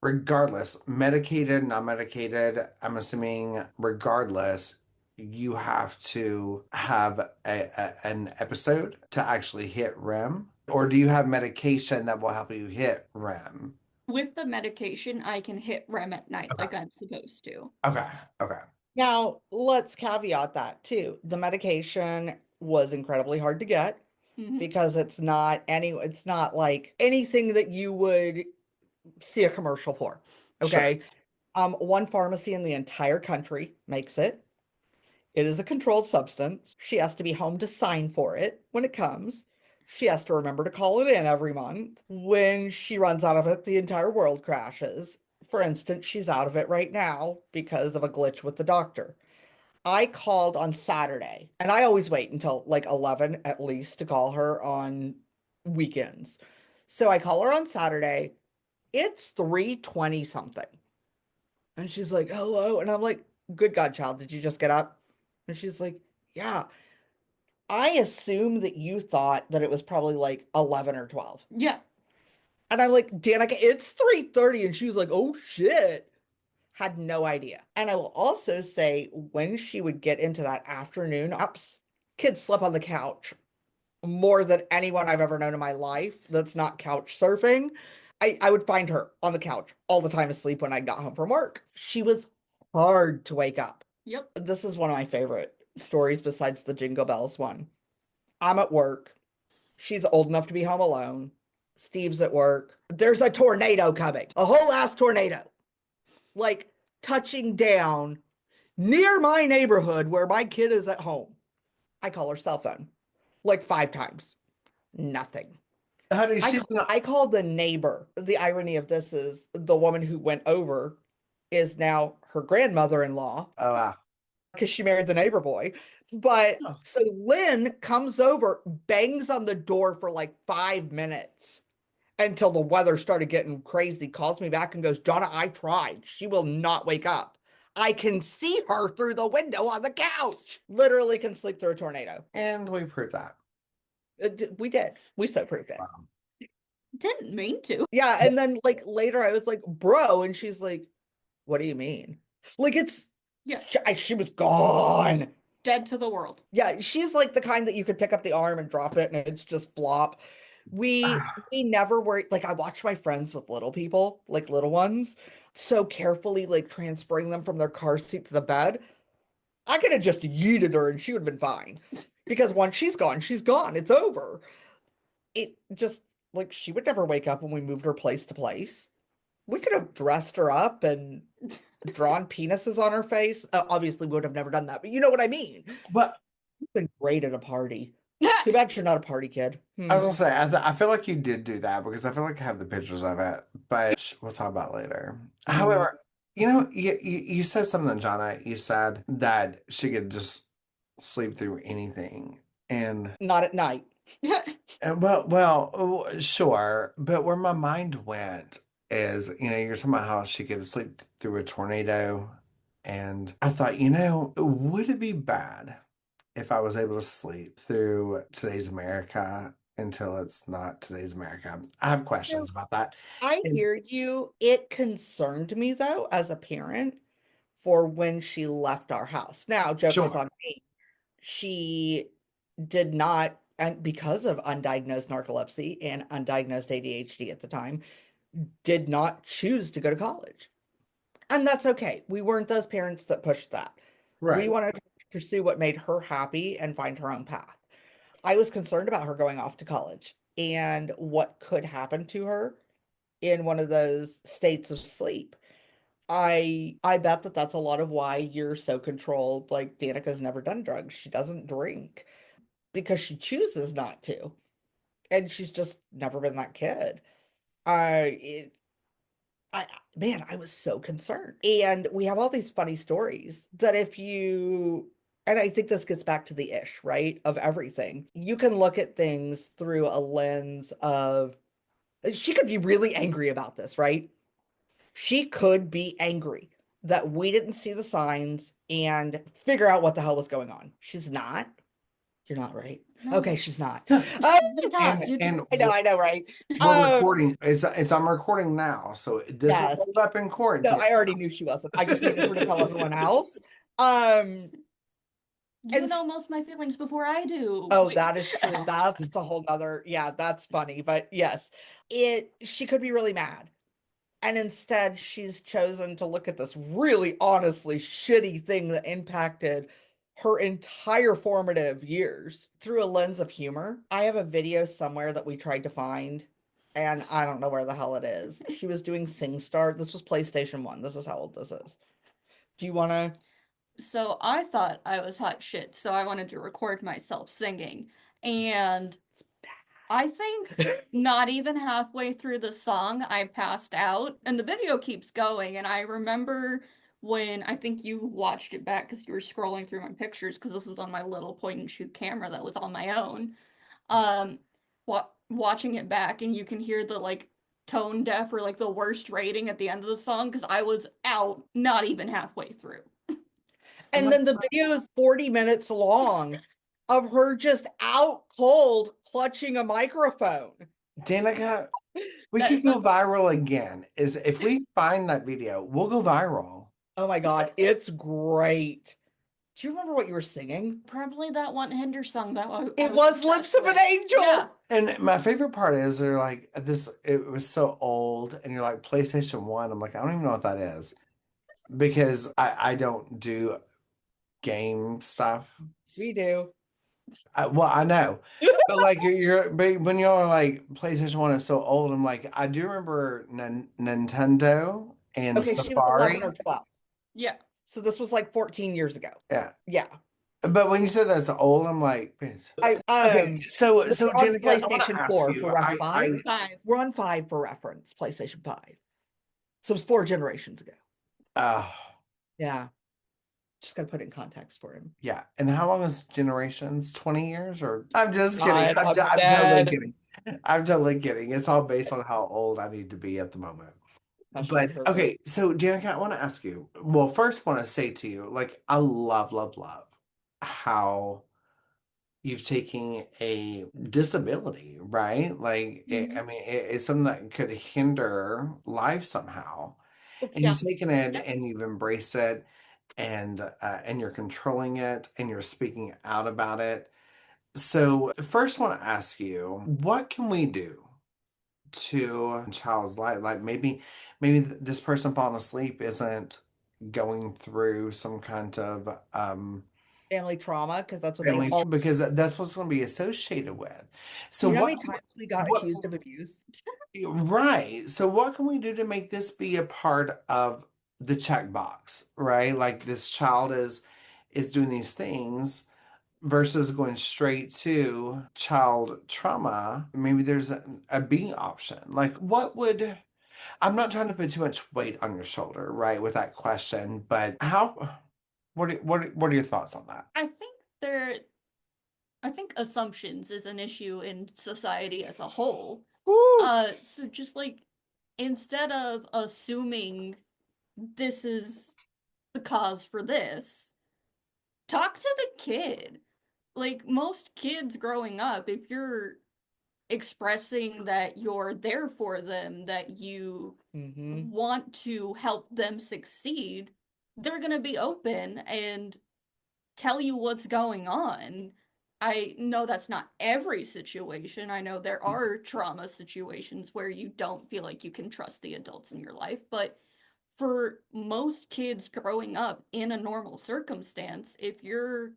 regardless, medicated, not medicated, I'm assuming regardless, you have to have an episode to actually hit REM? Or do you have medication that will help you hit REM? With the medication, I can hit REM at night Okay. like I'm supposed to. Okay. Okay. Now, let's caveat that too. The medication was incredibly hard to get Hmm. because it's not like anything that you would see a commercial for. Sure. Okay. One pharmacy in the entire country makes it. It is a controlled substance. She has to be home to sign for it when it comes. She has to remember to call it in every month. When she runs out of it, the entire world crashes. For instance, she's out of it right now because of a glitch with the doctor. I called on Saturday, and I always wait until like 11 at least to call her on weekends. So I call her on Saturday. It's 3:20 something. And she's like, "Hello." And I'm like, "Good God, child, did you just get up?" And she's like, "Yeah." I assume that you thought that it was probably like 11 or 12. Yeah. And I'm like, Danica, it's 3:30. And she was like, oh shit. Had no idea. And I will also say when she would get into that afternoon ups, kids slept on the couch more than anyone I've ever known in my life that's not couch surfing. I would find her on the couch all the time asleep when I got home from work. She was hard to wake up. Yep. This is one of my favorite stories besides the Jingle Bells one. I'm at work. She's old enough to be home alone. Steve's at work. There's a tornado coming, a whole ass tornado, like touching down near my neighborhood where my kid is at home. I call her cell phone like 5 times. Nothing. Honey, she's not. I called the neighbor. The irony of this is the woman who went over is now her grandmother-in-law Oh, wow. because she married the neighbor boy. But Oh. so Lynn comes over, bangs on the door for like 5 minutes until the weather started getting crazy, calls me back and goes, Johnna, I tried. She will not wake up. I can see her through the window on the couch. Literally can sleep through a tornado. And we proved that. We did. We so proved it. Wow. Didn't mean to. Yeah. And then like later I was like, bro. And she's like, what do you mean? Like Yeah. she was gone. Dead to the world. Yeah. She's like the kind that you could pick up the arm and drop it and it's just flop. We never were like I watch my friends with little people, like little ones, so carefully like transferring them from their car seat to the bed. I could have just yeeted her and she would have been fine. Because once she's gone, she's gone. It's over. It just like she would never wake up when we moved her place to place. We could have dressed her up and drawn penises on her face. Obviously, we would have never done that, but you know what I mean. But You've been great at a party. Too bad you're not a party kid. I was gonna say, I feel like you did do that because I feel like I have the pictures of it, but we'll talk about it later. However, you said something, Johnna. You said that she could just sleep through anything, and Not at night. sure, but where my mind went is, you're talking about how she could sleep through a tornado, and I thought, would it be bad if I was able to sleep through today's America until it's not today's America? I have questions about that. I And hear you. It concerned me though, as a parent, for when she left our house. Now, joke was sure, on me. She did not, and because of undiagnosed narcolepsy and undiagnosed ADHD at the time, did not choose to go to college. And that's okay. We weren't those parents that pushed that. We right. wanted to pursue what made her happy and find her own path. I was concerned about her going off to college and what could happen to her in one of those states of sleep. I bet that that's a lot of why you're so controlled. Like Danica's never done drugs. She doesn't drink because she chooses not to. And she's just never been that kid. I it, I man, I was so concerned. And we have all these funny stories that if you and I think this gets back to the ish, right? Of everything. You can look at things through a lens of she could be really angry about this, right? She could be angry that we didn't see the signs and figure out what the hell was going on. She's not. You're not right. No. Okay, she's not. You talk. I know, right? We're recording. I'm recording now, so this will Yes. hold up in court. No, I already knew she wasn't. I just needed her to tell everyone else. Um, You and know most of my feelings before I do. oh, that is true. That's a whole nother, yeah, that's funny. But yes, she could be really mad. And instead, she's chosen to look at this really honestly shitty thing that impacted her entire formative years through a lens of humor. I have a video somewhere that we tried to find, and I don't know where the hell it is. She was doing SingStar. This was PlayStation 1. This is how old this is. Do you want to? So I thought I was hot shit, so I wanted to record myself singing. And I think not even halfway through the song, I passed out, and the video keeps going. And I remember when I think you watched it back because you were scrolling through my pictures because this was on my little point and shoot camera that was on my own. Watching it back, and you can hear the like tone deaf or like the worst rating at the end of the song because I was out not even halfway through. And then the video is 40 minutes long of her just out cold clutching a microphone. Danica, we That could go viral again. Is if we find that video, we'll go viral. Oh my God, it's great. Do you remember what you were singing? Probably that one Hinder song that I It was was Lips obsessed of an with. Angel. Yeah. And my favorite part is they're like this. It was so old, and you're like PlayStation 1. I'm like, I don't even know what that is because I don't do game stuff. We do. Well, I know, but like but when you're like PlayStation 1 is so old, I'm like, I do remember Nintendo and Okay, she was 11 Safari. or 12. Yeah. So this was like 14 years ago. Yeah. Yeah. But when you said that's old, I'm like, bitch. I Okay, so we're on Danica, I want to PlayStation ask 4 you. for reference. I 5. We're on 5 for reference, PlayStation 5. So it's 4 generations ago. uh Yeah. Just gotta put it in context for him. yeah. And how long is generations? 20 years or I'm just kidding. God, I'm I'm totally dead. kidding. I'm totally kidding. It's all based on how old I need to be at the moment. But Hashtag her. okay, so Danica, I want to ask you. Well, first I want to say to you, like, I love, love, love how you've taken a disability, right? Like, Mhm. I mean, it's something that could hinder life somehow, and Yeah. you've taken it Yep. and you've embraced it, and you're controlling it, and you're speaking out about it. So, first, I want to ask you, what can we do to a child's life? Like, maybe this person falling asleep isn't going through some kind of Family trauma, because that's what they family all. because that's what's going to be associated with. So You know how what many times we got what accused of abuse? right. So what can we do to make this be a part of the checkbox, right? Like this child is doing these things versus going straight to child trauma. Maybe there's a B option. Like what would I'm not trying to put too much weight on your shoulder, right, with that question, but how what are your thoughts on that? I think there I think assumptions is an issue in society as a whole. Woo! So just like instead of assuming this is the cause for this, talk to the kid. Like most kids growing up, if you're expressing that you're there for them, that you Mm-hmm. want to help them succeed, they're going to be open and tell you what's going on. I know that's not every situation. I know there are trauma situations where you don't feel like you can trust the adults in your life, but for most kids growing up in a normal circumstance, if you're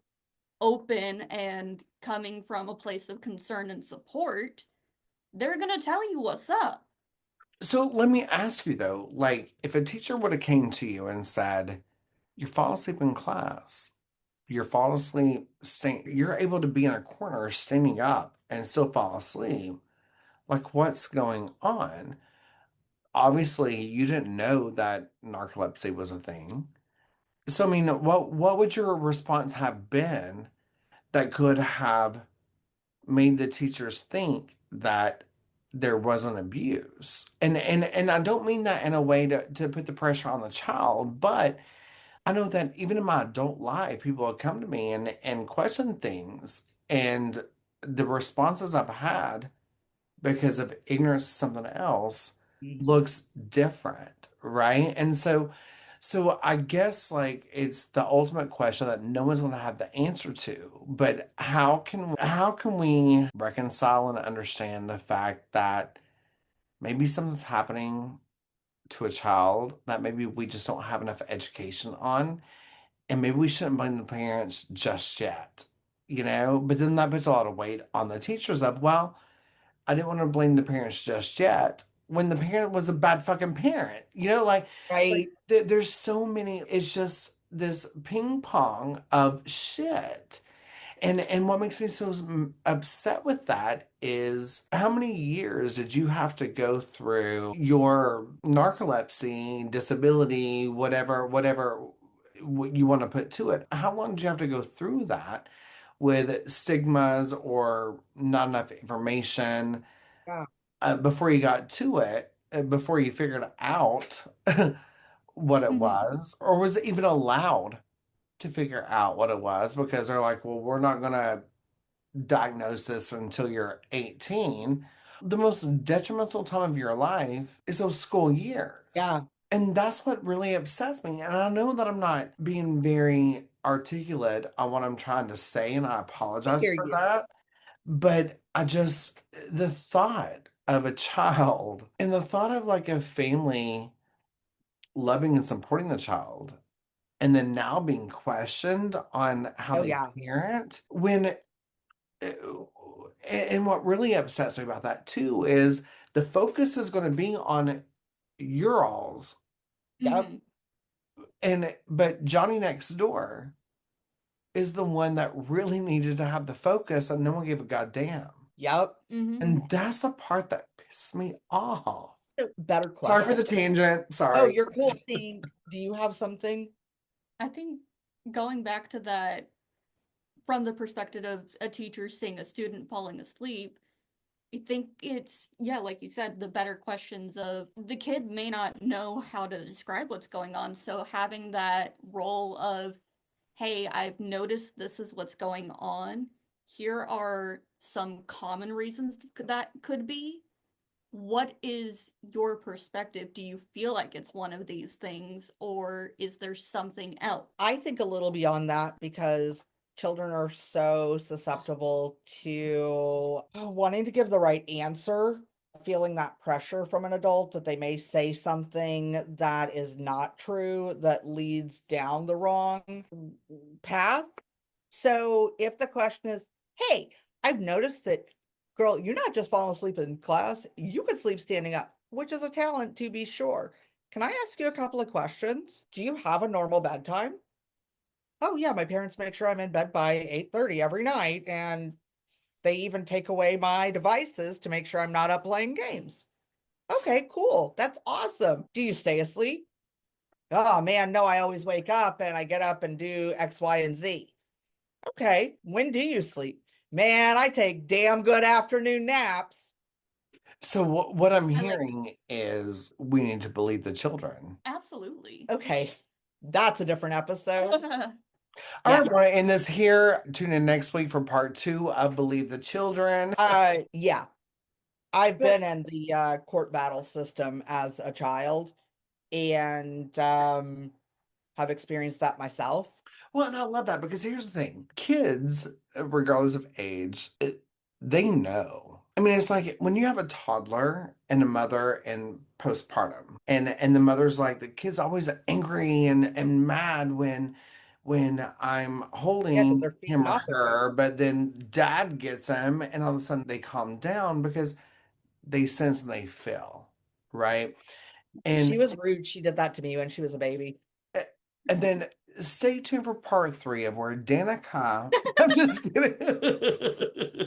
open and coming from a place of concern and support, they're going to tell you what's up. So let me ask you though, like if a teacher would have came to you and said, "You're falling asleep in class. You're falling asleep, you're able to be in a corner standing up and still fall asleep. Like what's going on?" Obviously, you didn't know that narcolepsy was a thing. So I mean, what would your response have been that could have made the teachers think that there wasn't abuse? And I don't mean that in a way to put the pressure on the child, but I know that even in my adult life, people have come to me and question things, and the responses I've had because of ignorance to something else Mm-hmm. looks different, right? And so I guess like it's the ultimate question that no one's going to have the answer to, but how can we reconcile and understand the fact that maybe something's happening to a child that maybe we just don't have enough education on, and maybe we shouldn't blame the parents just yet, but then that puts a lot of weight on the teachers of, well, I didn't want to blame the parents just yet when the parent was a bad fucking parent. Like Right. there's so many, it's just this ping pong of shit. And what makes me so upset with that is how many years did you have to go through your narcolepsy, disability, whatever you want to put to it? How long did you have to go through that with stigmas or not enough information Yeah. before you got to it, before you figured out what it Mhm. was, or was it even allowed to figure out what it was because they're like, well, we're not going to diagnose this until you're 18. the most detrimental time of your life is those school years. Yeah. And that's what really upsets me. And I know that I'm not being very articulate on what I'm trying to say, and I I apologize hear for you. that. But the thought of a child and the thought of like a family loving and supporting the child, and then now being questioned on how Oh they yeah. parent, and what really upsets me about that too is the focus is going to be on your alls, Yep. Mm-hmm. but Johnny next door is the one that really needed to have the focus, and no one gave a goddamn. Yep. Mm-hmm. And that's the part that pisses me off. So better Sorry for question. the tangent. Oh, Sorry. you're cool. See, do you have something? I think going back to that from the perspective of a teacher seeing a student falling asleep, I think it's, yeah, like you said, the better questions of the kid may not know how to describe what's going on. So having that role of, hey, I've noticed this is what's going on. Here are some common reasons that could be. What is your perspective? Do you feel like it's one of these things, or is there something else? I think a little beyond that because children are so susceptible to wanting to give the right answer, feeling that pressure from an adult that they may say something that is not true, that leads down the wrong path. So if the question is, hey, I've noticed that, girl, you're not just falling asleep in class, you could sleep standing up, which is a talent to be sure. Can I ask you a couple of questions? Do you have a normal bedtime? Oh yeah, my parents make sure I'm in bed by 8:30 every night, and they even take away my devices to make sure I'm not up playing games. Okay, cool. That's awesome. Do you stay asleep? Oh man, no, I always wake up and I get up and do X, Y, and Z. Okay, when do you sleep? Man, I take damn good afternoon naps. So what I'm I like, hearing is we need to believe the children. absolutely. Okay, that's a different episode. All Yeah. right, we're gonna end this here. Tune in next week for part two of Believe the Children. Yeah. I've But been in the court battle system as a child and have experienced that myself. well, and I love that because here's the thing: kids, regardless of age, they know. I mean, it's like when you have a toddler and a mother in postpartum, and the mother's like, the kid's always angry and mad when I'm Yeah, because holding they're feeding him or off of you. her, but then dad gets him, and all of a sudden they calm down because they sense and they feel, right? She And was rude. She did that to me when she was a baby. and then stay tuned for part three of where Danica. I'm just kidding.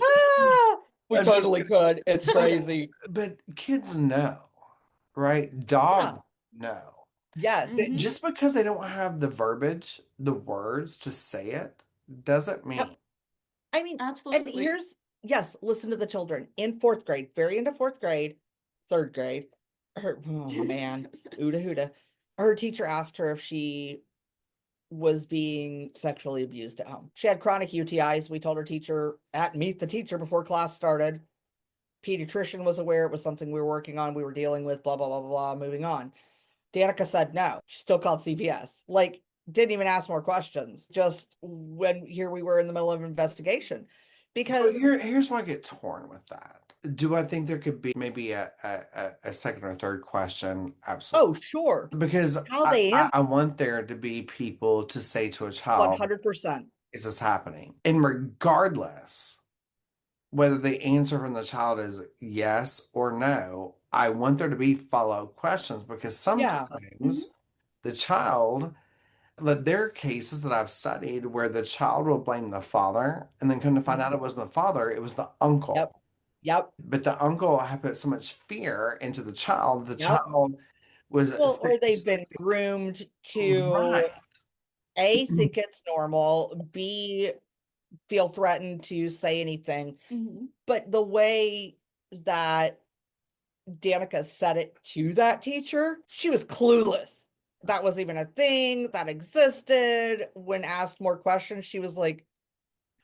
Ah, we I'm just totally kidding. could. It's But crazy. but kids know, right? Yeah. Dogs know. Yes. Mm-hmm. Just because they don't have the verbiage, the words to say it, doesn't Yep. mean. I mean, and Absolutely. here's, yes, listen to the children in fourth grade, very into fourth grade, third grade. Oh man, Uda Huda. Her teacher asked her if she was being sexually abused at home. She had chronic UTIs. We told her teacher at Meet the Teacher before class started. Pediatrician was aware it was something we were working on, we were dealing with, blah, blah, blah, blah, moving on. Danica said no. She still called CPS. Like, didn't even ask more questions. Just when here we were in the middle of an investigation. So Because, here's why I get torn with that. Do I think there could be maybe a second or third question? Absolutely. oh, sure. Because How they answer I want there to be people to say to a child, 100%. is this happening? And regardless whether the answer from the child is yes or no, I want there to be follow-up questions because Yeah. Mm-hmm. sometimes the child, like there are cases that I've studied where the child will blame the father and then come to find out Mhm. it wasn't the father, it was the Yep. uncle. Yep. But the uncle had put so much fear into the Yep. child was Well, or they've been groomed to right. A, think it's normal, B, feel threatened to say anything. Mm-hmm. But the way that Danica said it to that teacher, she was clueless. That was even a thing that existed. When asked more questions, she was like,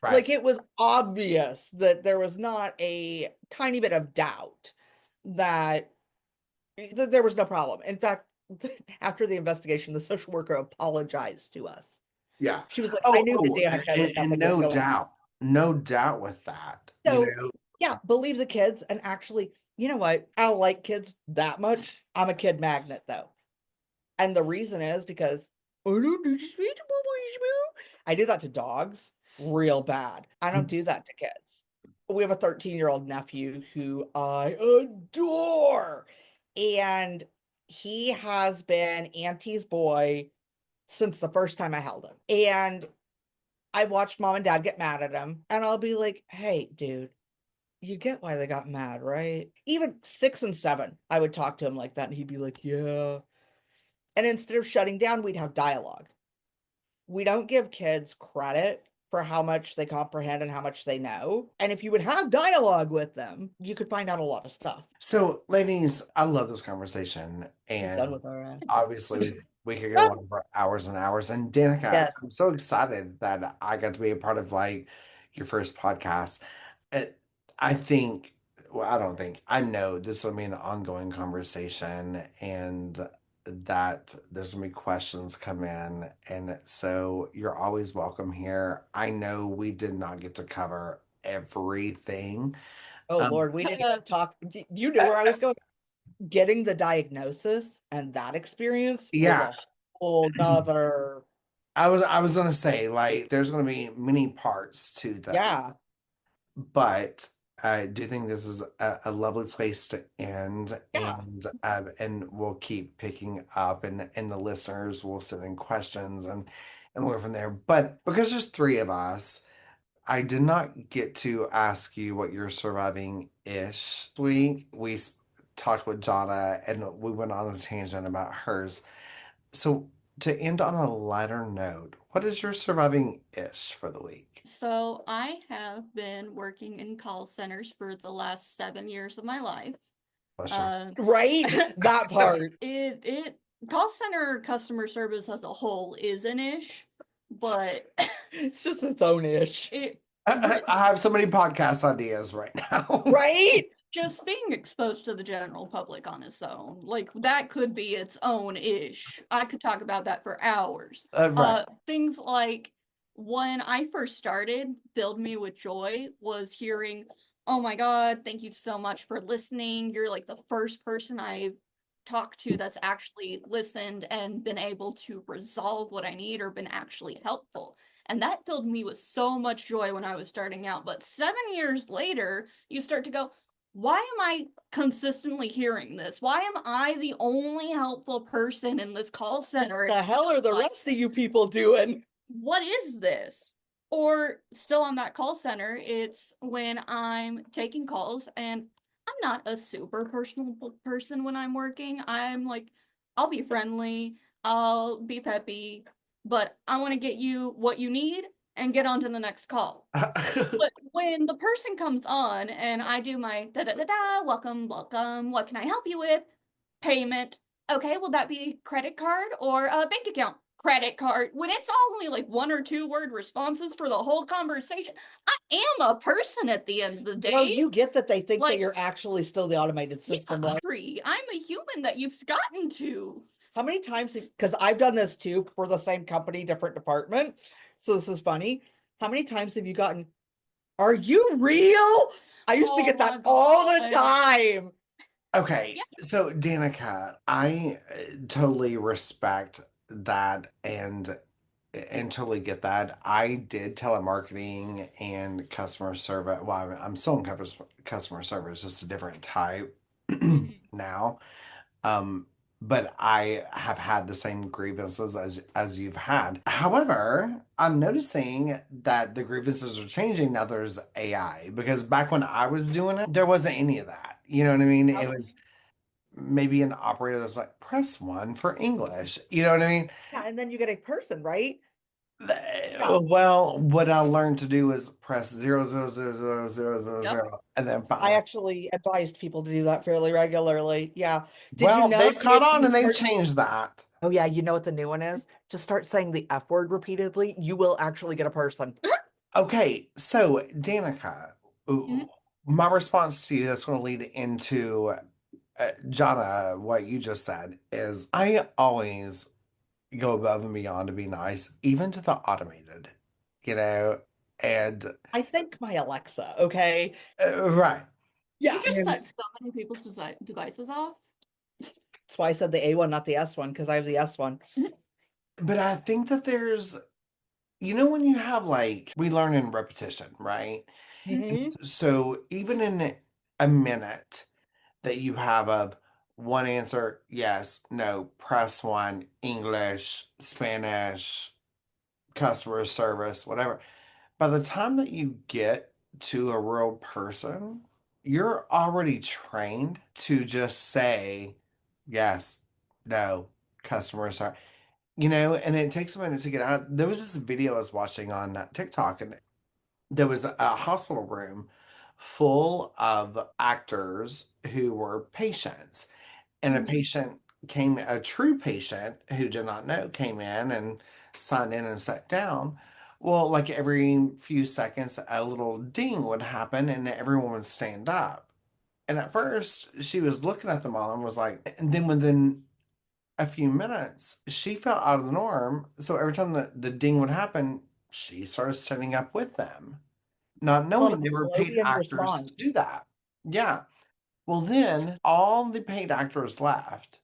Right. Like it was obvious that there was not a tiny bit of doubt that, that there was no problem. In fact, after the investigation, the social worker apologized to us. Yeah. She was like, I Oh, knew the oh, Danica that and nothing was no going on. doubt, no doubt with that. So, yeah, believe the kids. And actually, you know what? I don't like kids that much. I'm a kid magnet, though. And the reason is because I do that to dogs real bad. I don't do that to kids. We have a 13-year-old nephew who I adore. And he has been Auntie's boy since the first time I held him. And I watched mom and dad get mad at him. And I'll be like, hey, dude, you get why they got mad, right? Even 6 and 7, I would talk to him like that. And he'd be like, yeah. And instead of shutting down, we'd have dialogue. We don't give kids credit for how much they comprehend and how much they know. And if you would have dialogue with them, you could find out a lot of stuff. So, ladies, I love this conversation, We're done and with our obviously we could go on for hours and hours. And Danica, yes. I'm so excited that I got to be a part of like your first podcast. It, I think, well, I don't think, I know this will be an ongoing conversation, and that there's gonna be questions come in, and so you're always welcome here. I know we did not get to cover everything. Oh Um, Lord, we didn't even talk. You knew where I was going. Getting the diagnosis and that experience was yeah. a whole nother. I was gonna say like there's gonna be many parts to that, Yeah. but I do think this is a lovely place to end, Yeah. and we'll keep picking up, and the listeners will send in questions, and we'll go from there. But because there's three of us, I did not get to ask you what you're surviving ish week. Talked with Johnna and we went on a tangent about hers. So to end on a lighter note, what is your surviving ish for the week? So I have been working in call centers for the last 7 years of my life. Bless you. Right? That part. It call center customer service as a whole is an ish, but It's just its own ish. it I have so many podcast ideas right now. Right? just being exposed to the general public on its own, like that could be its own ish. I could talk about that for hours. Right. Things like when I first started, filled me with joy was hearing, "Oh my God, thank you so much for listening. You're like the first person I've talked to that's actually listened and been able to resolve what I need or been actually helpful." And that filled me with so much joy when I was starting out. But 7 years later, you start to go, why am I consistently hearing this? Why am I the only helpful person in this call center? The hell are the rest of you people doing? What is this? Or still on that call center, it's when I'm taking calls and I'm not a super personal person when I'm working. I'm like, I'll be friendly, I'll be peppy, but I want to get you what you need and get on to the next call. But when the person comes on and I do my da da da da, welcome, welcome, what can I help you with? Payment. Okay, will that be credit card or a bank account? Credit card. When it's only like 1 or 2 word responses for the whole conversation, I am a person at the end of the day. Well, you get that they think that Like- you're actually still the automated system, right? I'm a human that you've gotten to. How many times, because I've done this too for the same company, different department. So this is funny. How many times have you gotten, are you real? I used to Oh get my that all the God. time. Okay, Yeah. so Danica, I totally respect that and totally get that. I did telemarketing and customer service. Well, I'm still in customer service, just a different type Mhm. now. Um, but I have had the same grievances as you've had. However, I'm noticing that the grievances are changing now. There's AI because back when I was doing it, there wasn't any of that. You know what I mean? It was maybe an operator that's like press one for English. You know what I mean? Yeah, and then you get a person, right? Well, what I learned to do is press 0000000, Yep. and then I finally. actually advised people to do that fairly regularly. Yeah. Did you Well, know they've caught if on you and they've start, changed that. oh yeah, you know what the new one is? Just start saying the F word repeatedly. You will actually get a person. Okay, so Danica, Mhm. my response to you that's going to lead into Johnna, what you just said is I always go above and beyond to be nice, even to the automated, you know, and I think my Alexa, okay? right. You Yeah. just And set so many people's devices off. That's why I said the A one, not the S one, because I have the S one. but I think that there's, when you have like we learn in repetition, right? And Hmm. so even in a minute that you have of one answer, yes, no, press one, English, Spanish, customer service, whatever. By the time that you get to a real person, you're already trained to just say yes, no, customer service. And it takes a minute to get out. There was this video I was watching on TikTok, and there was a hospital room full of actors who were patients. And a true patient who did not know came in and signed in and sat down. Well, like every few seconds, a little ding would happen and everyone would stand up. And at first, she was looking at them all and was like, and then within a few minutes, she felt out of the norm. So every time the ding would happen, she started standing up with them, not Called knowing a they were paid Pavlovian actors to response. do that. Yeah. Well, then all the paid actors left,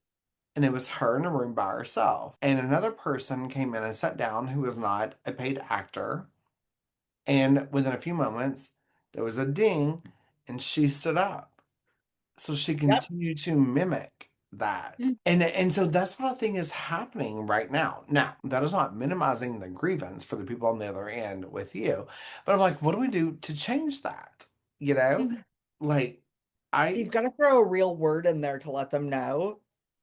and it was her in a room by herself. And another person came in and sat down who was not a paid actor. And within a few moments, there was a ding, and she stood up. So she Yep. continued to mimic that. Mm. And so that's what I think is happening right now. Now, that is not minimizing the grievance for the people on the other end with you. But I'm like, what do we do to change that? You know? Mhm. Like So I you've got to throw a real word in there to let them know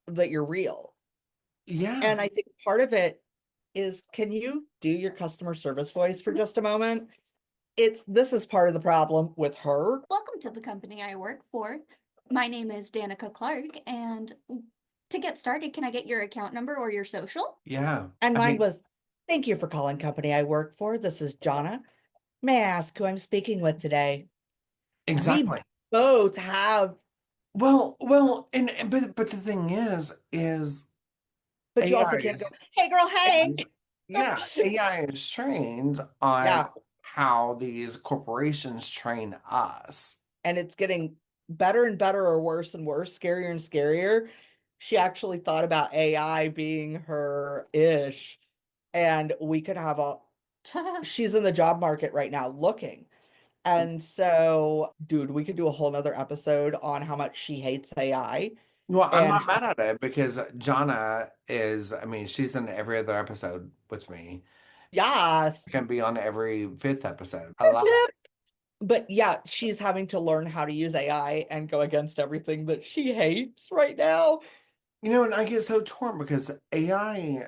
that you're real. yeah. And I think part of it is, can you do your customer service voice for just a moment? This is part of the problem with her. Welcome to the company I work for. My name is Danica Clark, and to get started, can I get your account number or your social? Yeah. And I mine mean, was, thank you for calling company I work for. This is Johnna. May I ask who I'm speaking with today? We exactly. both have, Well, but the thing is but you also AI can't go, is hey girl, hey. yeah, AI is trained on Yeah. how these corporations train us. And it's getting better and better or worse and worse, scarier and scarier. She actually thought about AI being her ish, and we could have a she's in the job market right now looking. And so, dude, we could do a whole nother episode on how much she hates AI Well, I'm and not mad at it because Johnna is, I mean, she's in every other episode with me. yes. Can be on every fifth episode. I love it. But yeah, she's having to learn how to use AI and go against everything that she hates right now. And I get so torn because AI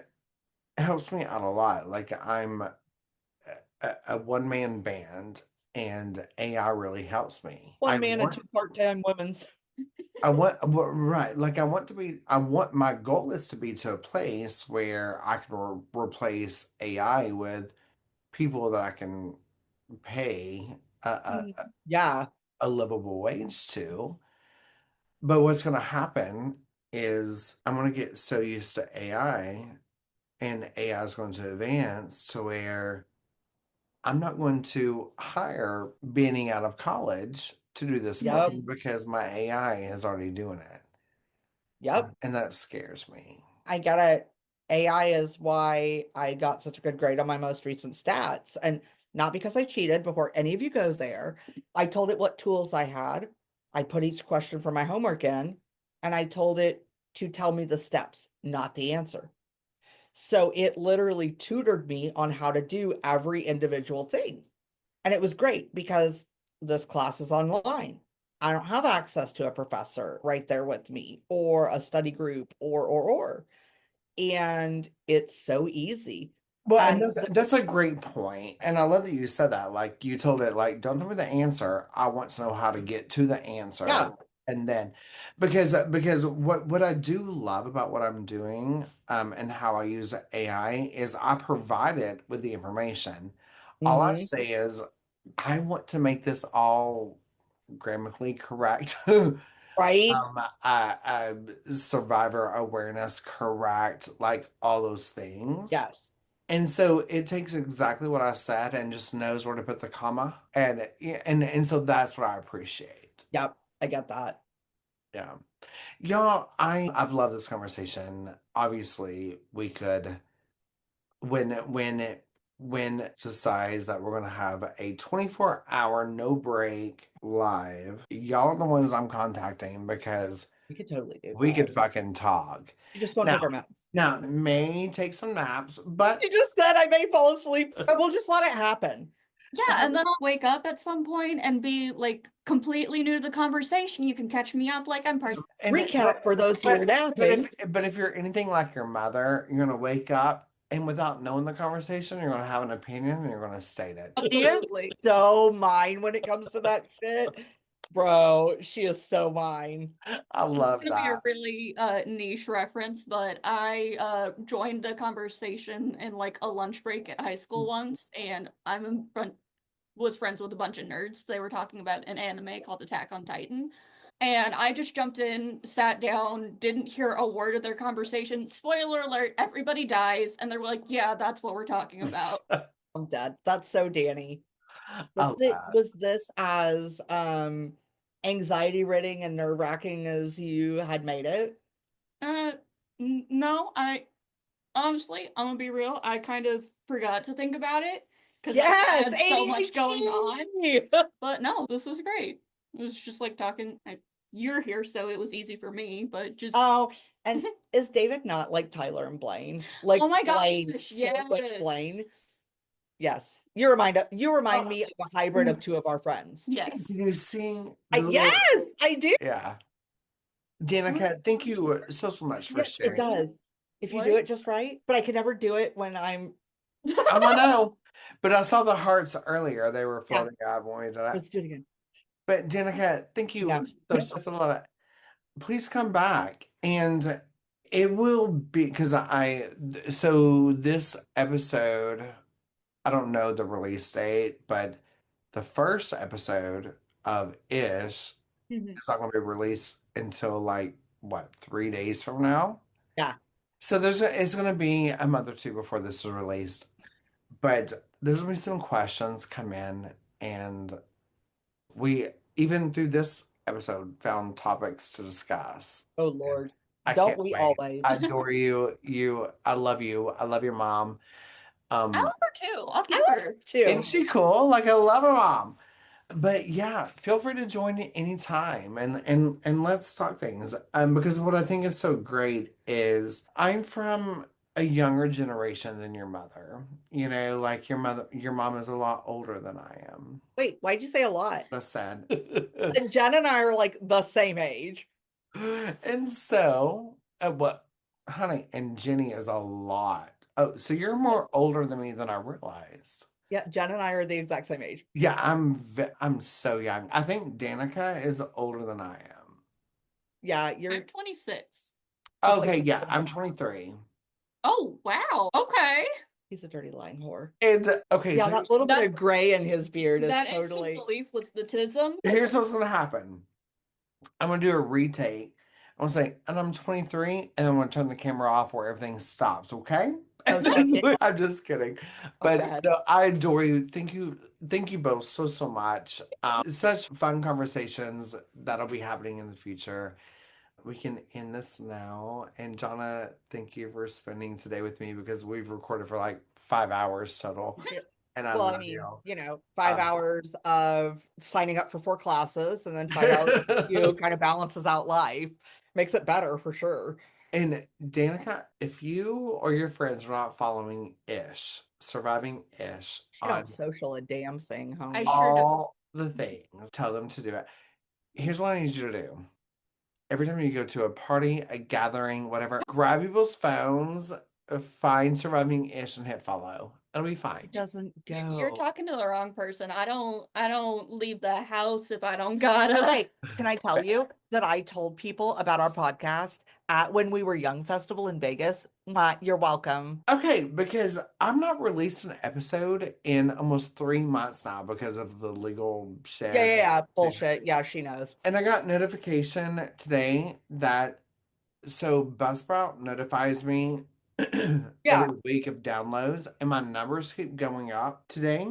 helps me out a lot. Like I'm a one-man band and AI really helps me. One man and two part-time women's. Right. Like I want my goal is to be to a place where I can replace AI with people that I can pay Mhm. Yeah. a livable wage to. But what's going to happen is I'm going to get so used to AI and AI is going to advance to where I'm not going to hire being out of college to do this for Yep. me because my AI is already doing it. Yep. And that scares me. I gotta, AI is why I got such a good grade on my most recent stats. And not because I cheated before any of you go there. I told it what tools I had. I put each question for my homework in, and I told it to tell me the steps, not the answer. So it literally tutored me on how to do every individual thing. And it was great because this class is online. I don't have access to a professor right there with me or a study group or. And it's so easy. Well, and And that's a great point. And I love that you said that. Like you told it, like, don't tell me the answer. I want to know how to get to the answer. yeah, And then because what I do love about what I'm doing and how I use AI is I provide it with the information. All I Mhm. say is I want to make this all grammatically correct. Right? Survivor awareness correct, like all those things. Yes. And so it takes exactly what I said and just knows where to put the comma. And so that's what I appreciate. Yep. I get that. Yeah. Y'all, I've loved this conversation. Obviously, we could when it decides that we're gonna have a 24-hour no break live, y'all are the ones I'm contacting because We could totally do we could that. fucking talk. We just won't Now, take our meds. now may take some naps, but You just said I may fall asleep. We'll just let it happen. Yeah, and then I'll wake up at some point and be like completely new to the conversation. You can catch me up like I'm part. and Recap for those who are but napping. if you're anything like your mother, you're gonna wake up and without knowing the conversation, you're gonna have an opinion and you're gonna state it. Absolutely. So mine when it comes to that shit. Bro, she is so mine. I love Gonna be a that. really niche reference, but I joined the conversation in like a lunch break at high school once, and was friends with a bunch of nerds. They were talking about an anime called Attack on Titan. And I just jumped in, sat down, didn't hear a word of their conversation. Spoiler alert, everybody dies. And they're like, yeah, that's what we're talking about. I'm dead. That's so Danny. I Was love it that. was this as anxiety ridden and nerve wracking as you had made it? Uh, no, I honestly, I'm gonna be real. I kind of forgot to think about it because I Yes, had so much going on. ADHD. But no, this was great. It was just like talking. You're here, so it was easy for me. But just Oh, and is David not like Tyler and Blaine? Like oh my Blaine, gosh, so much yes. Blaine. Yes. You remind Oh, me of a hybrid of two of our friends. Did yes. you see I, the little yes, I do. yeah. Danica, thank you so much for Yes, it sharing. does. If you do What? it just right, but I can never do it when I'm I want to know. But I saw the hearts earlier. They were yeah, floating out when we did that. let's do it again. But Danica, thank Yeah. you so love it. Please come back. And it will be because so this episode, I don't know the release date, but the first episode of Ish Mhm. is not going to be released until like what, 3 days from now? Yeah. So it's going to be a month or two before this is released, but there's going to be some questions come in, and we even through this episode found topics to discuss. Oh And Lord. I Don't can't we wait. always? I adore you. I love you. I love your mom. I Um, love her too. I'll I keep love her. her too. isn't she cool? Like I love her mom. But yeah, feel free to join at any time and let's talk things. Because what I think is so great is I'm from a younger generation than your mother. You know, like your mom is a lot older than I am. Wait, why'd you say a lot? That's sad. And Jen and I are like the same age. And so, what, honey, and Jenny is a lot. Oh, so you're more older than me than I realized. Yeah, Jen and I are the exact same age. Yeah, I'm so young. I think Danica is older than I am. Yeah, I'm you're 26. he's like Okay, yeah, I'm 23. Oh wow. Okay. he's a dirty lying whore. And okay, Yeah, so that little bit That of gray in his beard is that instant totally belief was the tism. here's what's gonna happen. I'm gonna do a retake. I'm gonna say, and I'm 23, and then I'm gonna turn the camera off where everything stops, okay? oh And shit. I'm just kidding. Oh, go But ahead. no, I adore you. Thank you both so much. Such fun conversations that'll be happening in the future. We can end this now. And Johnna, thank you for spending today with me because we've recorded for like 5 hours total. Yeah. And I Well, I love mean, you. 5 hours of signing up for 4 classes and then 5 hours with you kind of balances out life. Makes it better for sure. And Danica, if you or your friends are not following Surviving Ish I on don't social a damn thing, I homie. sure don't. all the things, tell them to do it. Here's what I need you to do. Every time you go to a party, a gathering, whatever, grab people's phones, find Surviving Ish and hit follow. It'll be fine. It doesn't You're go. talking to the wrong person. I don't leave the house if I don't gotta. Okay, can I tell you that I told people about our podcast at when we were Young Festival in Vegas You're welcome. Okay, because I'm not releasing an episode in almost 3 months now because of the legal shit. Yeah. Bullshit. Yeah, she knows. And I got notification today that Buzzsprout notifies me Yeah. every week of downloads, and my numbers keep going up. Today,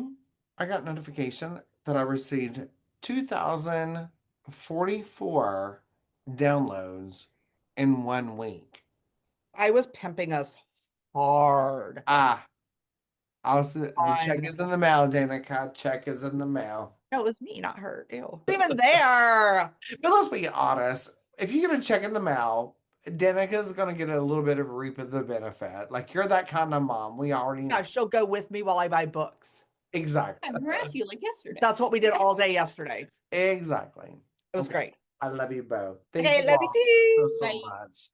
I got notification that I received 2,044 downloads in 1 week. I was pimping us hard Ah, the check on. is in the mail, Danica. Check is in the mail. No, it was me, not her. Ew. Even there. But let's be honest. If you get a check in the mail, Danica's gonna get a little bit of a reap of the benefit. Like you're that kind of mom. We already know. Yeah, she'll go with me while I buy books. Exactly. I harassed you like yesterday. That's what we did all day yesterday. Exactly. It was Okay. great. I love you both. Thank Okay, you love all you so Bye. much.